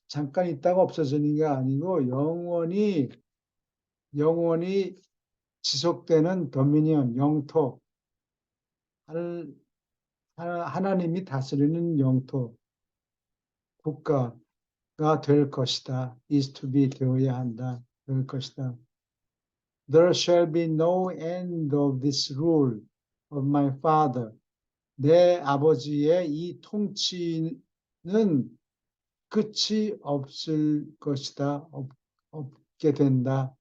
잠깐 있다가 없어지는 게 아니고 영원히 지속되는 도미니언, 영토, 하나님이 다스리는 영토, 국가가 될 것이다. is to be 되어야 한다. 될 것이다. There shall be no end of this rule of my father. 내 아버지의 이 통치는 끝이 없을 것이다. 없게 된다.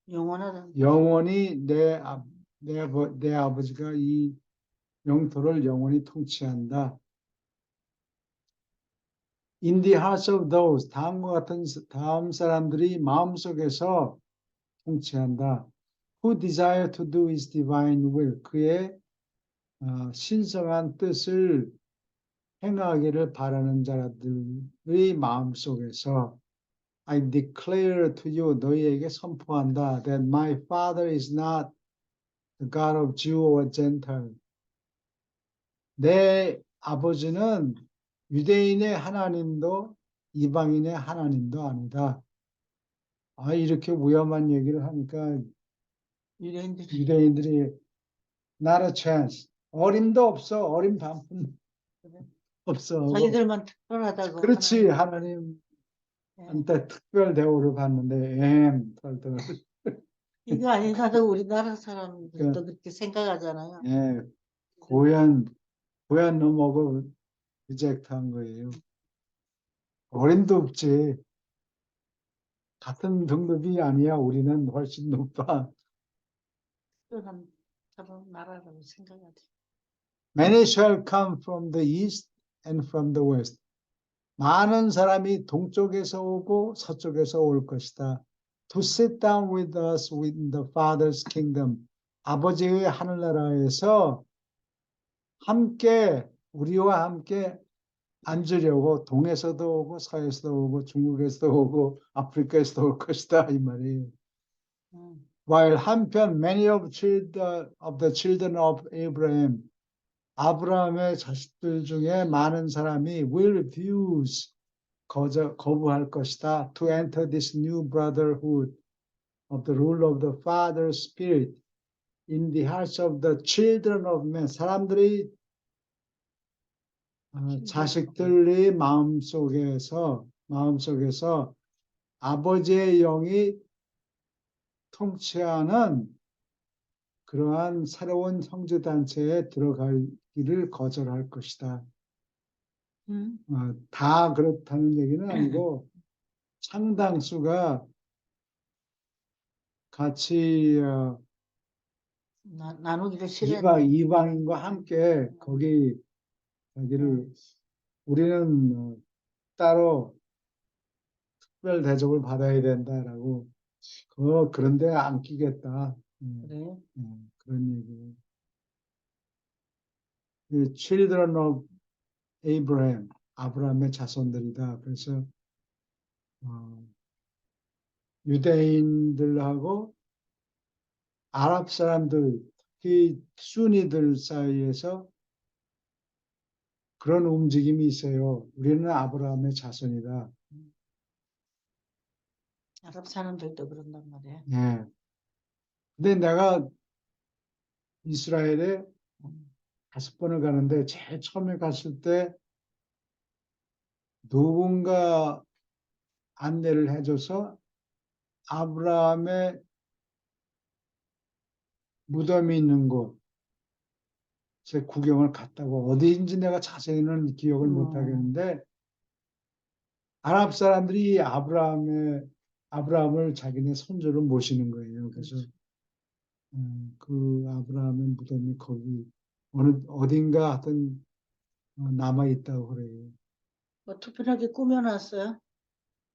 영원하다. 영원히 내 아버지가 이 영토를 영원히 통치한다. In the hearts of those, 다음 사람들이 마음속에서 통치한다. Who desire to do his divine will, 그의 신성한 뜻을 행하기를 바라는 자들의 마음속에서 I declare to you, 너희에게 선포한다. That my father is not the God of Jew or Gentile. 내 아버지는 유대인의 하나님도 이방인의 하나님도 아니다. 이렇게 위험한 얘기를 하니까 유대인들이 not a chance. 어림도 없어. 어림 반푼 없어. 자기들만 특별하다고. 그렇지. 하나님한테 특별 대우를 받는데 털털. 이거 아니라도 우리나라 사람들도 그렇게 생각하잖아요. 예, 고연 놈하고 리젝트한 거예요. 어림도 없지. 같은 등급이 아니야. 우리는 훨씬 높아. 특별한 사람 나라라고 생각하지. Many shall come from the east and from the west. 많은 사람이 동쪽에서 오고 서쪽에서 올 것이다. To sit down with us in the Father's kingdom. 아버지의 하늘나라에서 우리와 함께 앉으려고 동에서도 오고 서에서도 오고 중국에서도 오고 아프리카에서도 올 것이다 이 말이에요. While 한편 many of the children of Abraham, 아브라함의 자식들 중에 많은 사람이 will refuse, 거부할 것이다. To enter this new brotherhood of the rule of the Father's Spirit in the hearts of the children of men. 사람들이 자식들의 마음속에서 아버지의 영이 통치하는 그러한 새로운 형제단체에 들어가기를 거절할 것이다. 다 그렇다는 얘기는 아니고 상당수가 같이 나누기를 싫어한다. 이방인과 함께 거기 가기를 우리는 따로 특별 대접을 받아야 된다라고 그런데 안 끼겠다. 그래. 그런 얘기. Children of Abraham, 아브라함의 자손들이다. 그래서 유대인들하고 아랍 사람들, 특히 순위들 사이에서 그런 움직임이 있어요. 우리는 아브라함의 자손이다. 아랍 사람들도 그런단 말이야. 예. 근데 내가 이스라엘에 5번을 가는데 제일 처음에 갔을 때 누군가 안내를 해줘서 아브라함의 무덤이 있는 곳, 제 구경을 갔다고 어디인지 내가 자세히는 기억을 못 하겠는데 아랍 사람들이 아브라함을 자기네 손주로 모시는 거예요. 그래서 그 아브라함의 무덤이 거기 어딘가 하여튼 남아 있다고 그래요. 뭐 특별하게 꾸며놨어요?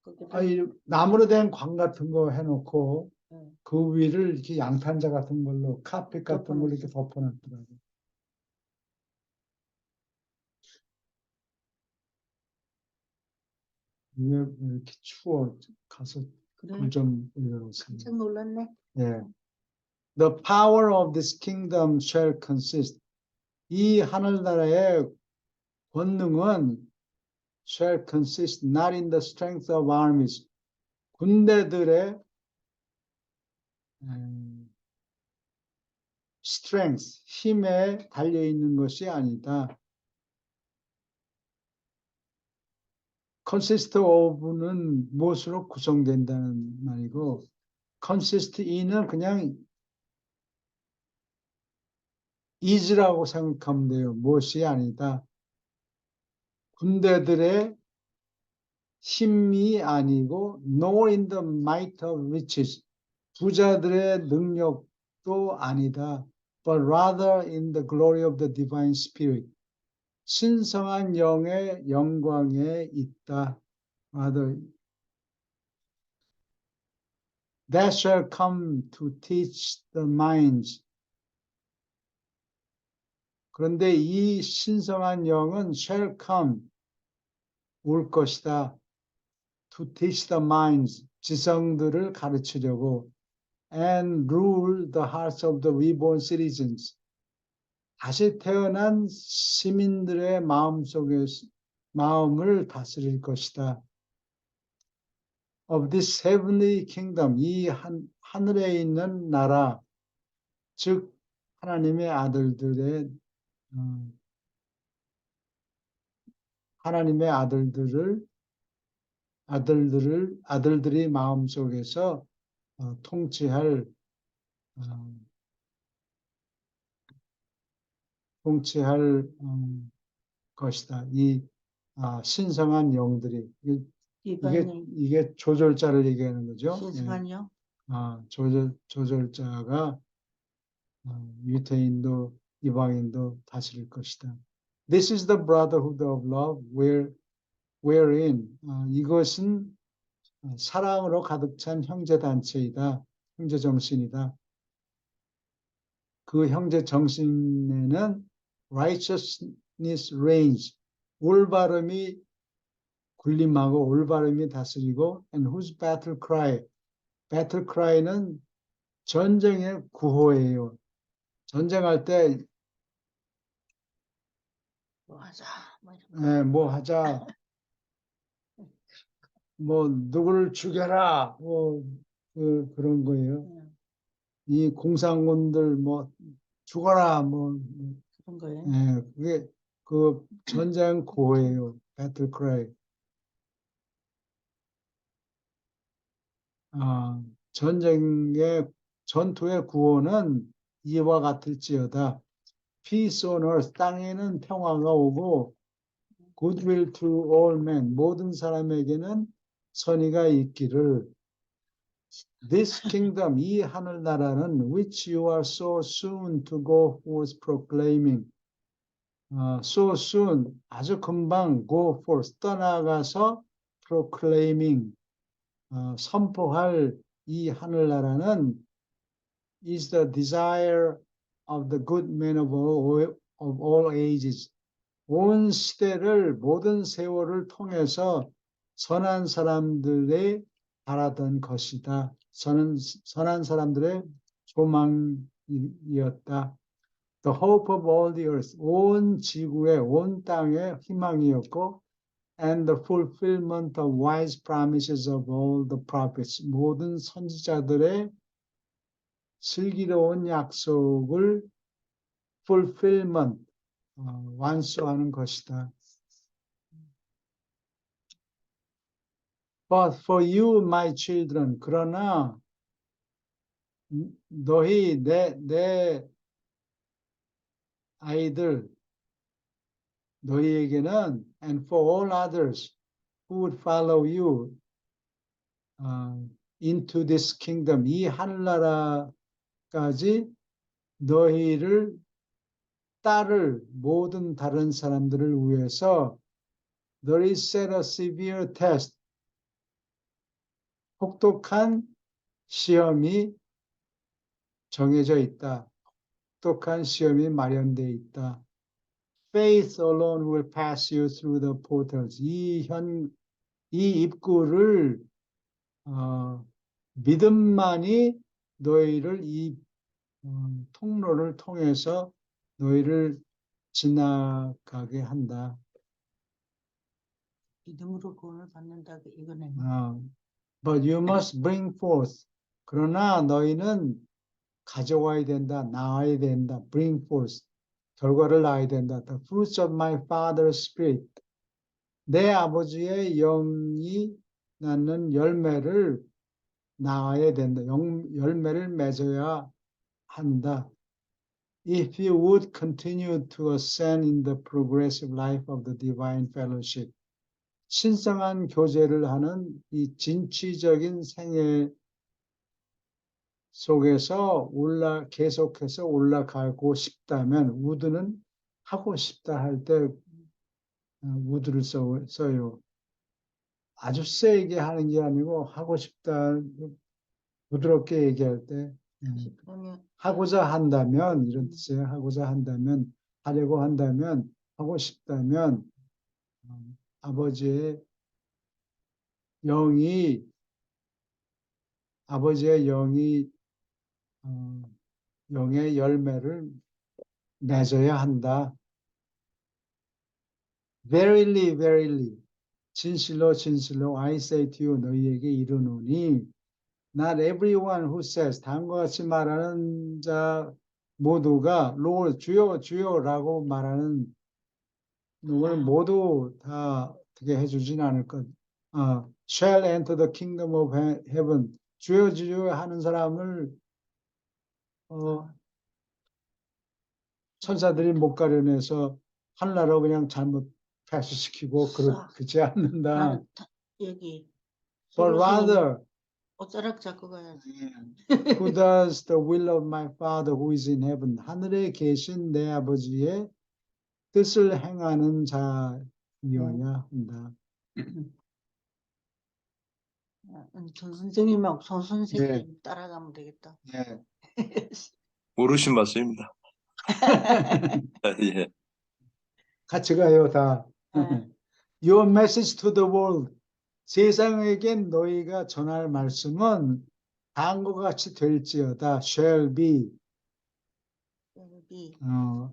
거기를? 아니, 나무로 된 광 같은 거 해놓고 네. 그 위를 이렇게 양탄자 같은 걸로 카펫 같은 걸로 이렇게 덮어놨더라고요. 이게 왜 이렇게 추워? 가서 그래, 불 좀 올려놓으세요. 깜짝 놀랐네. 예. The power of this kingdom shall consist. 이 하늘나라의 권능은 shall consist not in the strength of armies. 군대들의 strength, 힘에 달려 있는 것이 아니다. consist of는 무엇으로 구성된다는 말이고, consist in은 그냥 is라고 생각하면 돼요. 무엇이 아니다. 군대들의 힘이 아니고 nor in the might of riches. 부자들의 능력도 아니다. But rather in the glory of the divine spirit. 신성한 영의 영광에 있다. Rather, that shall come to teach the minds. 그런데 이 신성한 영은 shall come, 올 것이다. To teach the minds, 지성들을 가르치려고. And rule the hearts of the reborn citizens. 다시 태어난 시민들의 마음을 다스릴 것이다. Of this heavenly kingdom, 이 하늘에 있는 나라, 즉 하나님의 하나님의 아들들이 마음속에서 통치할 것이다. 이 신성한 영들이 이게 조절자를 얘기하는 거죠. 신성한 영? 조절자가 유태인도 이방인도 다스릴 것이다. This is the brotherhood of love, wherein 이것은 사랑으로 가득 찬 형제 단체이다. 형제 정신이다. 그 형제 정신에는 righteousness reigns. 올바름이 군림하고 올바름이 다스리고 and whose battle cry는 전쟁의 구호예요. 전쟁할 때 뭐 하자. 뭐 하자. 뭐 누구를 죽여라. 그런 거예요. 이 공산군들 뭐 죽어라. 그런 거예요. 그게 그 전쟁 구호예요. battle cry. 전투의 구호는 이와 같을지어다. Peace on earth, 땅에는 평화가 오고 goodwill to all men, 모든 사람에게는 선의가 있기를. This kingdom, 이 하늘나라는 which you are so soon to go forth proclaiming. So soon, 아주 금방 go forth, 떠나가서 proclaiming, 선포할 이 하늘나라는 is the desire of the good men of all ages. 온 시대를 모든 세월을 통해서 선한 사람들의 바라던 것이다. 선한 사람들의 소망이었다. The hope of all the earth. 온 지구의 온 땅의 희망이었고 and the fulfillment of wise promises of all the prophets. 모든 선지자들의 슬기로운 약속을 fulfillment, 완수하는 것이다. But for you, my children, 그러나 너희 내 아이들, 너희에게는 and for all others who would follow you into this kingdom, 이 하늘나라까지 너희를 따를 모든 다른 사람들을 위해서 there is set a severe test. 혹독한 시험이 정해져 있다. 혹독한 시험이 마련되어 있다. Faith alone will pass you through the portals. 이 입구를 믿음만이 너희를 이 통로를 통해서 너희를 지나가게 한다. 믿음으로 구원을 받는다. 이거네. But you must bring forth. 그러나 너희는 가져와야 된다. 나와야 된다. Bring forth. 결과를 낳아야 된다. The fruits of my father's spirit. 내 아버지의 영이 낳는 열매를 낳아야 된다. 열매를 맺어야 한다. If you would continue to ascend in the progressive life of the divine fellowship. 신성한 교제를 하는 이 진취적인 생애 속에서 계속해서 올라가고 싶다면, would는 하고 싶다 할 때 would를 써요. 아주 세게 하는 게 아니고 하고 싶다, 부드럽게 얘기할 때 그러면 하고자 한다면, 이런 뜻이에요. 하고자 한다면, 하려고 한다면, 하고 싶다면 아버지의 영이 영의 열매를 맺어야 한다. Verily, verily, 진실로 진실로 I say to you, 너희에게 이르노니, not everyone who says, 다음과 같이 말하는 자 모두가 Lord, 주여, 주여라고 말하는 놈을 모두 다 어떻게 해주진 않을 것. Shall enter the kingdom of heaven. 주여, 주여 하는 사람을 천사들이 못 가려내서 하늘나라로 그냥 잘못 패스시키고 그렇지 않는다. 나는 여기 But rather, 옷자락 잡고 가야지. who does the will of my Father who is in heaven. 하늘에 계신 내 아버지의 뜻을 행하는 자여야 한다. 전 선생님하고 소 선생님 네. 따라가면 되겠다. 예. 모르신 말씀입니다. 예. 같이 가요, 다. 네. Your message to the world. 세상에게 너희가 전할 말씀은 다음과 같이 될지어다. Shall be.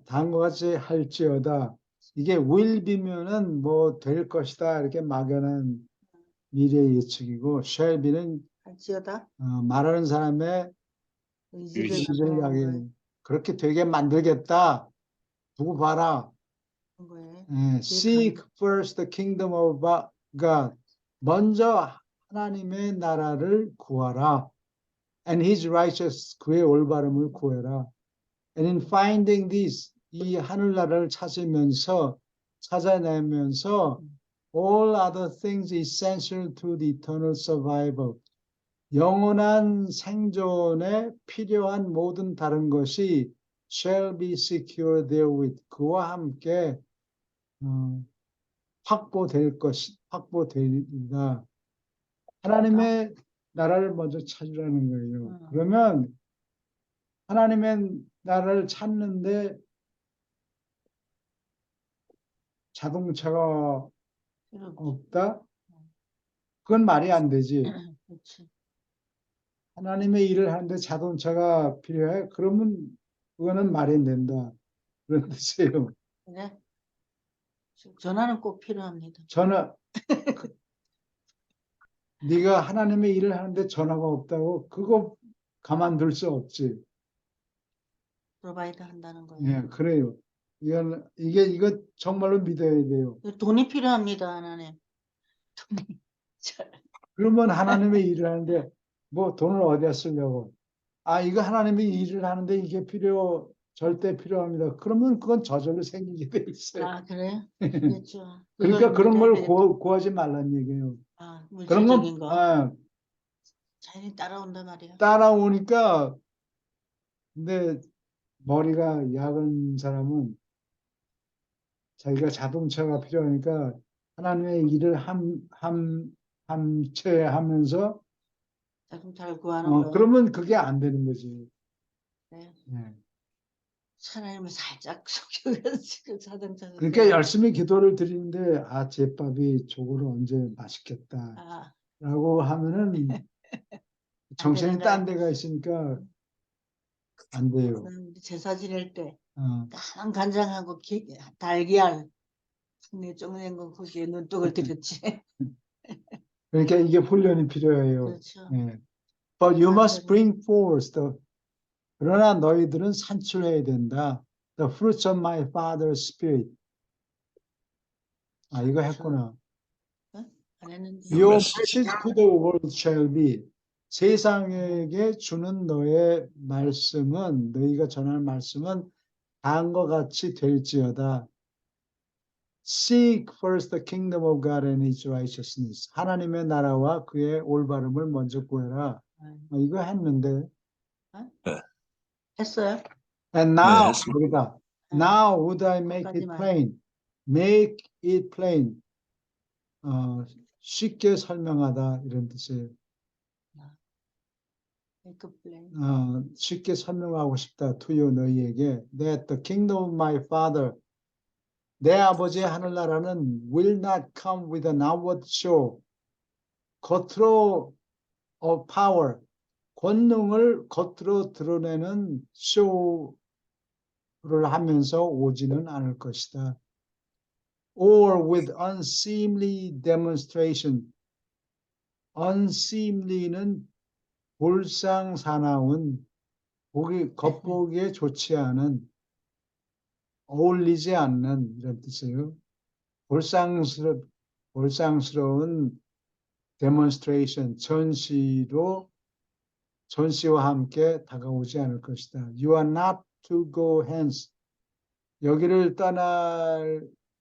다음과 같이 할지어다. 이게 will be면은 뭐 될 것이다. 이렇게 막연한 미래 예측이고, shall be는 할지어다. 말하는 사람의 의지를 의지를 나타내는 이야기, 그렇게 되게 만들겠다. 두고 봐라. 거예요. Seek first the kingdom of God. 먼저 하나님의 나라를 구하라. And his righteousness, 그의 올바름을 구해라. And in finding this, 이 하늘나라를 찾아내면서 all other things essential to the eternal survival. 영원한 생존에 필요한 모든 다른 것이 shall be secured therewith. 그와 함께 확보되리라. 하나님의 나라를 먼저 찾으라는 거예요. 그러면 하나님의 나라를 찾는데 자동차가 없다? 그건 말이 안 되지. 그렇지. 하나님의 일을 하는데 자동차가 필요해? 그러면 그거는 말이 안 된다. 그런 뜻이에요. 그래? 전화는 꼭 필요합니다. 전화, 네가 하나님의 일을 하는데 전화가 없다고? 그거 가만둘 수 없지. 프로바이드 한다는 거예요. 예, 그래요. 이거 정말로 믿어야 돼요. 돈이 필요합니다, 하나님. 돈이. 그러면 하나님의 일을 하는데 뭐 돈을 어디다 쓰려고? 이거 하나님의 일을 하는데 이게 절대 필요합니다. 그러면 그건 저절로 생기게 돼 있어요. 그래요? 그렇죠. 그러니까 그런 걸 되겠다. 구하지 말란 얘기예요. 그런 물질적인 건 거. 자연히 따라온단 말이야. 따라오니까, 근데 머리가 약은 사람은 자기가 자동차가 필요하니까 하나님의 일을 함체하면서 좀 잘 구하는 거예요. 그러면 그게 안 되는 거지. 네. 예. 하나님을 살짝 속여가지고 자동차. 그러니까 열심히 기도를 드리는데 제밥이 저거를 언제 맛있겠다 아, 라고 하면은 정신이 되는 딴 거야. 데가 있으니까 안 돼요. 저는 제사 지낼 때 어. 까만 간장하고 달걀 내 쪼그낸 거 거기에 눈독을 들였지. 그러니까 이게 훈련이 필요해요. 그렇죠. 예. But you must 반대로. bring forth 그러나 너희들은 산출해야 된다. The fruits of my father's spirit. 이거 했구나. 안 했는데. Your message. message to the world shall be. 세상에게 주는 너의 말씀은, 너희가 전할 말씀은 다음과 같이 될지어다. Seek first the kingdom of God and His righteousness. 하나님의 나라와 그의 올바름을 먼저 구해라. 이거 했는데. 했어요? And 네, now, 했습니다. 여기다. Now would I make it 거기까지만. plain. Make it plain. 쉽게 설명하다 이런 뜻이에요. 메이크플레인. 쉽게 설명하고 싶다. to you 너희에게. That the kingdom of my father. 내 아버지의 하늘나라는 will not come with an outward show. 겉으로 of power. 권능을 겉으로 드러내는 쇼를 하면서 오지는 않을 것이다. Or with unseemly demonstration. unseemly는 볼상사나운 겉보기에 좋지 않은 어울리지 않는 이런 뜻이에요. 볼상스러운 demonstration 전시와 함께 다가오지 않을 것이다. You are not to go hence. 여기를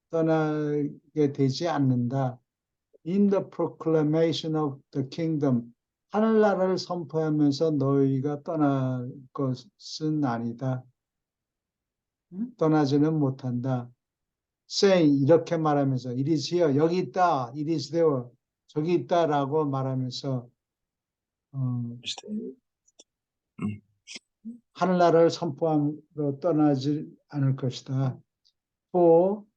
떠나게 되지 않는다. In the proclamation of the kingdom. 하늘나라를 선포하면서 너희가 떠날 것은 아니다. 떠나지는 못한다. saying 이렇게 말하면서 it is here. 여기 있다. it is there. 저기 있다라고 말하면서 하늘나라를 선포함으로 떠나지 않을 것이다. 또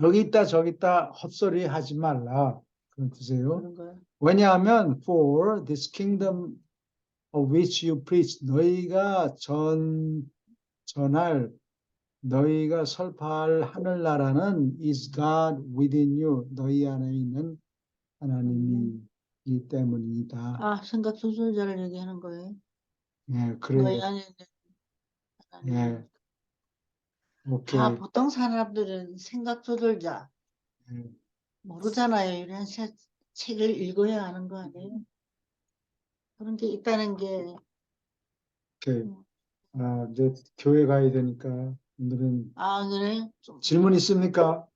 여기 있다 저기 있다 헛소리 하지 말라. 그런 뜻이에요. 그런 거요. 왜냐하면 for this kingdom of which you preach 너희가 전할 너희가 설파할 하늘나라는 is God within you 너희 안에 있는 하나님이기 때문이다. 생각 조절자를 얘기하는 거예요. 예, 그래요. 너희 안에 있는 하나님. 예. 오케이. 보통 사람들은 생각 조절자 예. 모르잖아요. 이런 책을 읽어야 하는 거 아니에요? 그런 게 있다는 게. 오케이. 이제 교회 가야 되니까 오늘은 그래? 질문 있습니까?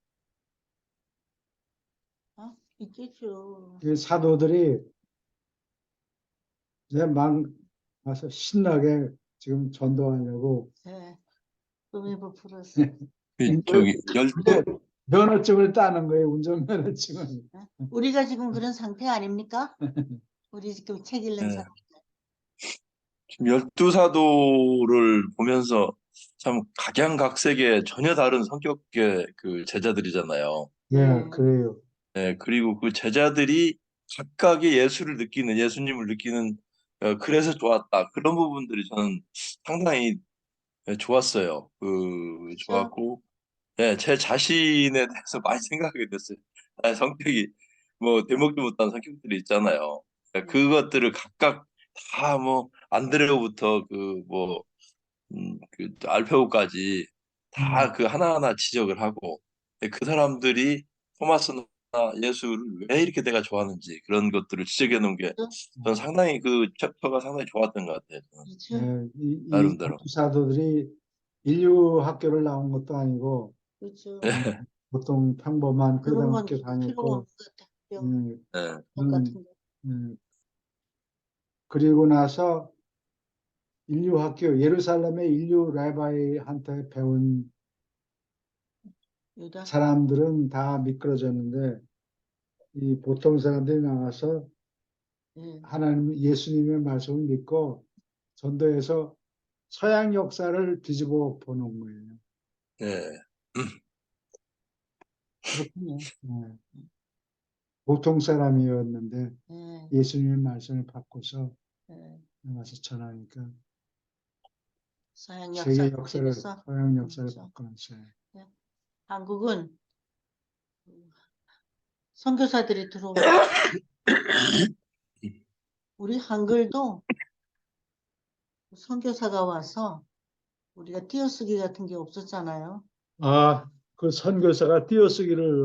있겠죠. 이 사도들이 이제 막 와서 신나게 지금 전도하려고 네. 꿈이 부풀었어. 저기 면허증을 따는 거예요. 운전면허증을. 우리가 지금 그런 상태 아닙니까? 우리 지금 책 읽는 네. 사람. 지금 12사도를 보면서 참 각양각색의 전혀 다른 성격의 그 제자들이잖아요. 예, 그래요. 네, 그리고 그 제자들이 각각의 예수님을 느끼는 그래서 좋았다. 그런 부분들이 저는 상당히 좋았어요. 좋았고, 제 자신에 대해서 많이 생각하게 됐어요. 성격이 뭐 대목도 못한 성격들이 있잖아요. 그것들을 각각 다 뭐 안드레오부터 그 알페오까지 다 그 하나하나 지적을 하고 그 사람들이 토마스나 예수를 왜 이렇게 내가 좋아하는지 그런 것들을 지적해 놓은 게 저는 상당히 그 챕터가 상당히 좋았던 것 같아요. 저는. 예, 이 나름대로. 사도들이 인류 학교를 나온 것도 아니고 그렇죠. 보통 평범한 그런 건 고등학교 필요가 다녔고 없는 것 같아요. 네. 똑같은 거. 그리고 나서 예루살렘의 인류 레바이한테 배운 유다. 사람들은 다 미끄러졌는데 이 보통 사람들이 나와서 예. 하나님 예수님의 말씀을 믿고 전도해서 서양 역사를 뒤집어 보는 거예요. 예. 그렇군요. 예. 보통 사람이었는데 예. 예수님의 말씀을 받고서 예. 나가서 전하니까 서양 세계 역사를 역사를 뒤집어서 서양 역사를 그렇죠. 바꿔놨어요. 한국은 선교사들이 들어오고 우리 한글도 선교사가 와서 우리가 띄어쓰기 같은 게 없었잖아요. 아, 그 선교사가 띄어쓰기를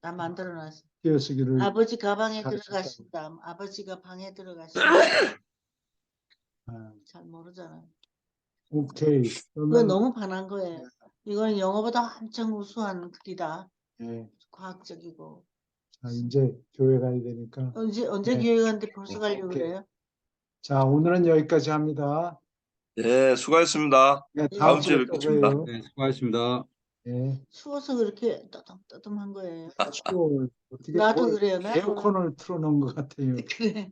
다 만들어놨어. 띄어쓰기를 아버지 가방에 가르쳤다고. 들어가신다. 아버지가 방에 들어가신다. 아, 잘 모르잖아요. 오케이. 그거 그러면 너무 반한 거예요. 이거는 영어보다 엄청 우수한 글이다. 예, 과학적이고. 자, 이제 교회 가야 되니까. 언제 네. 교회 가는데 벌써 가려고 오케이. 그래요? 자, 오늘은 여기까지 합니다. 예, 수고하셨습니다. 네, 예. 다음 다음 주에 주에 또 뵙겠습니다. 봬요. 네, 수고하셨습니다. 예. 추워서 그렇게 떠듬떠듬한 거예요. 추워. 어떻게 나도 뭘 그래요. 나도 에어컨을 틀어놓은 것 같아요. 그래.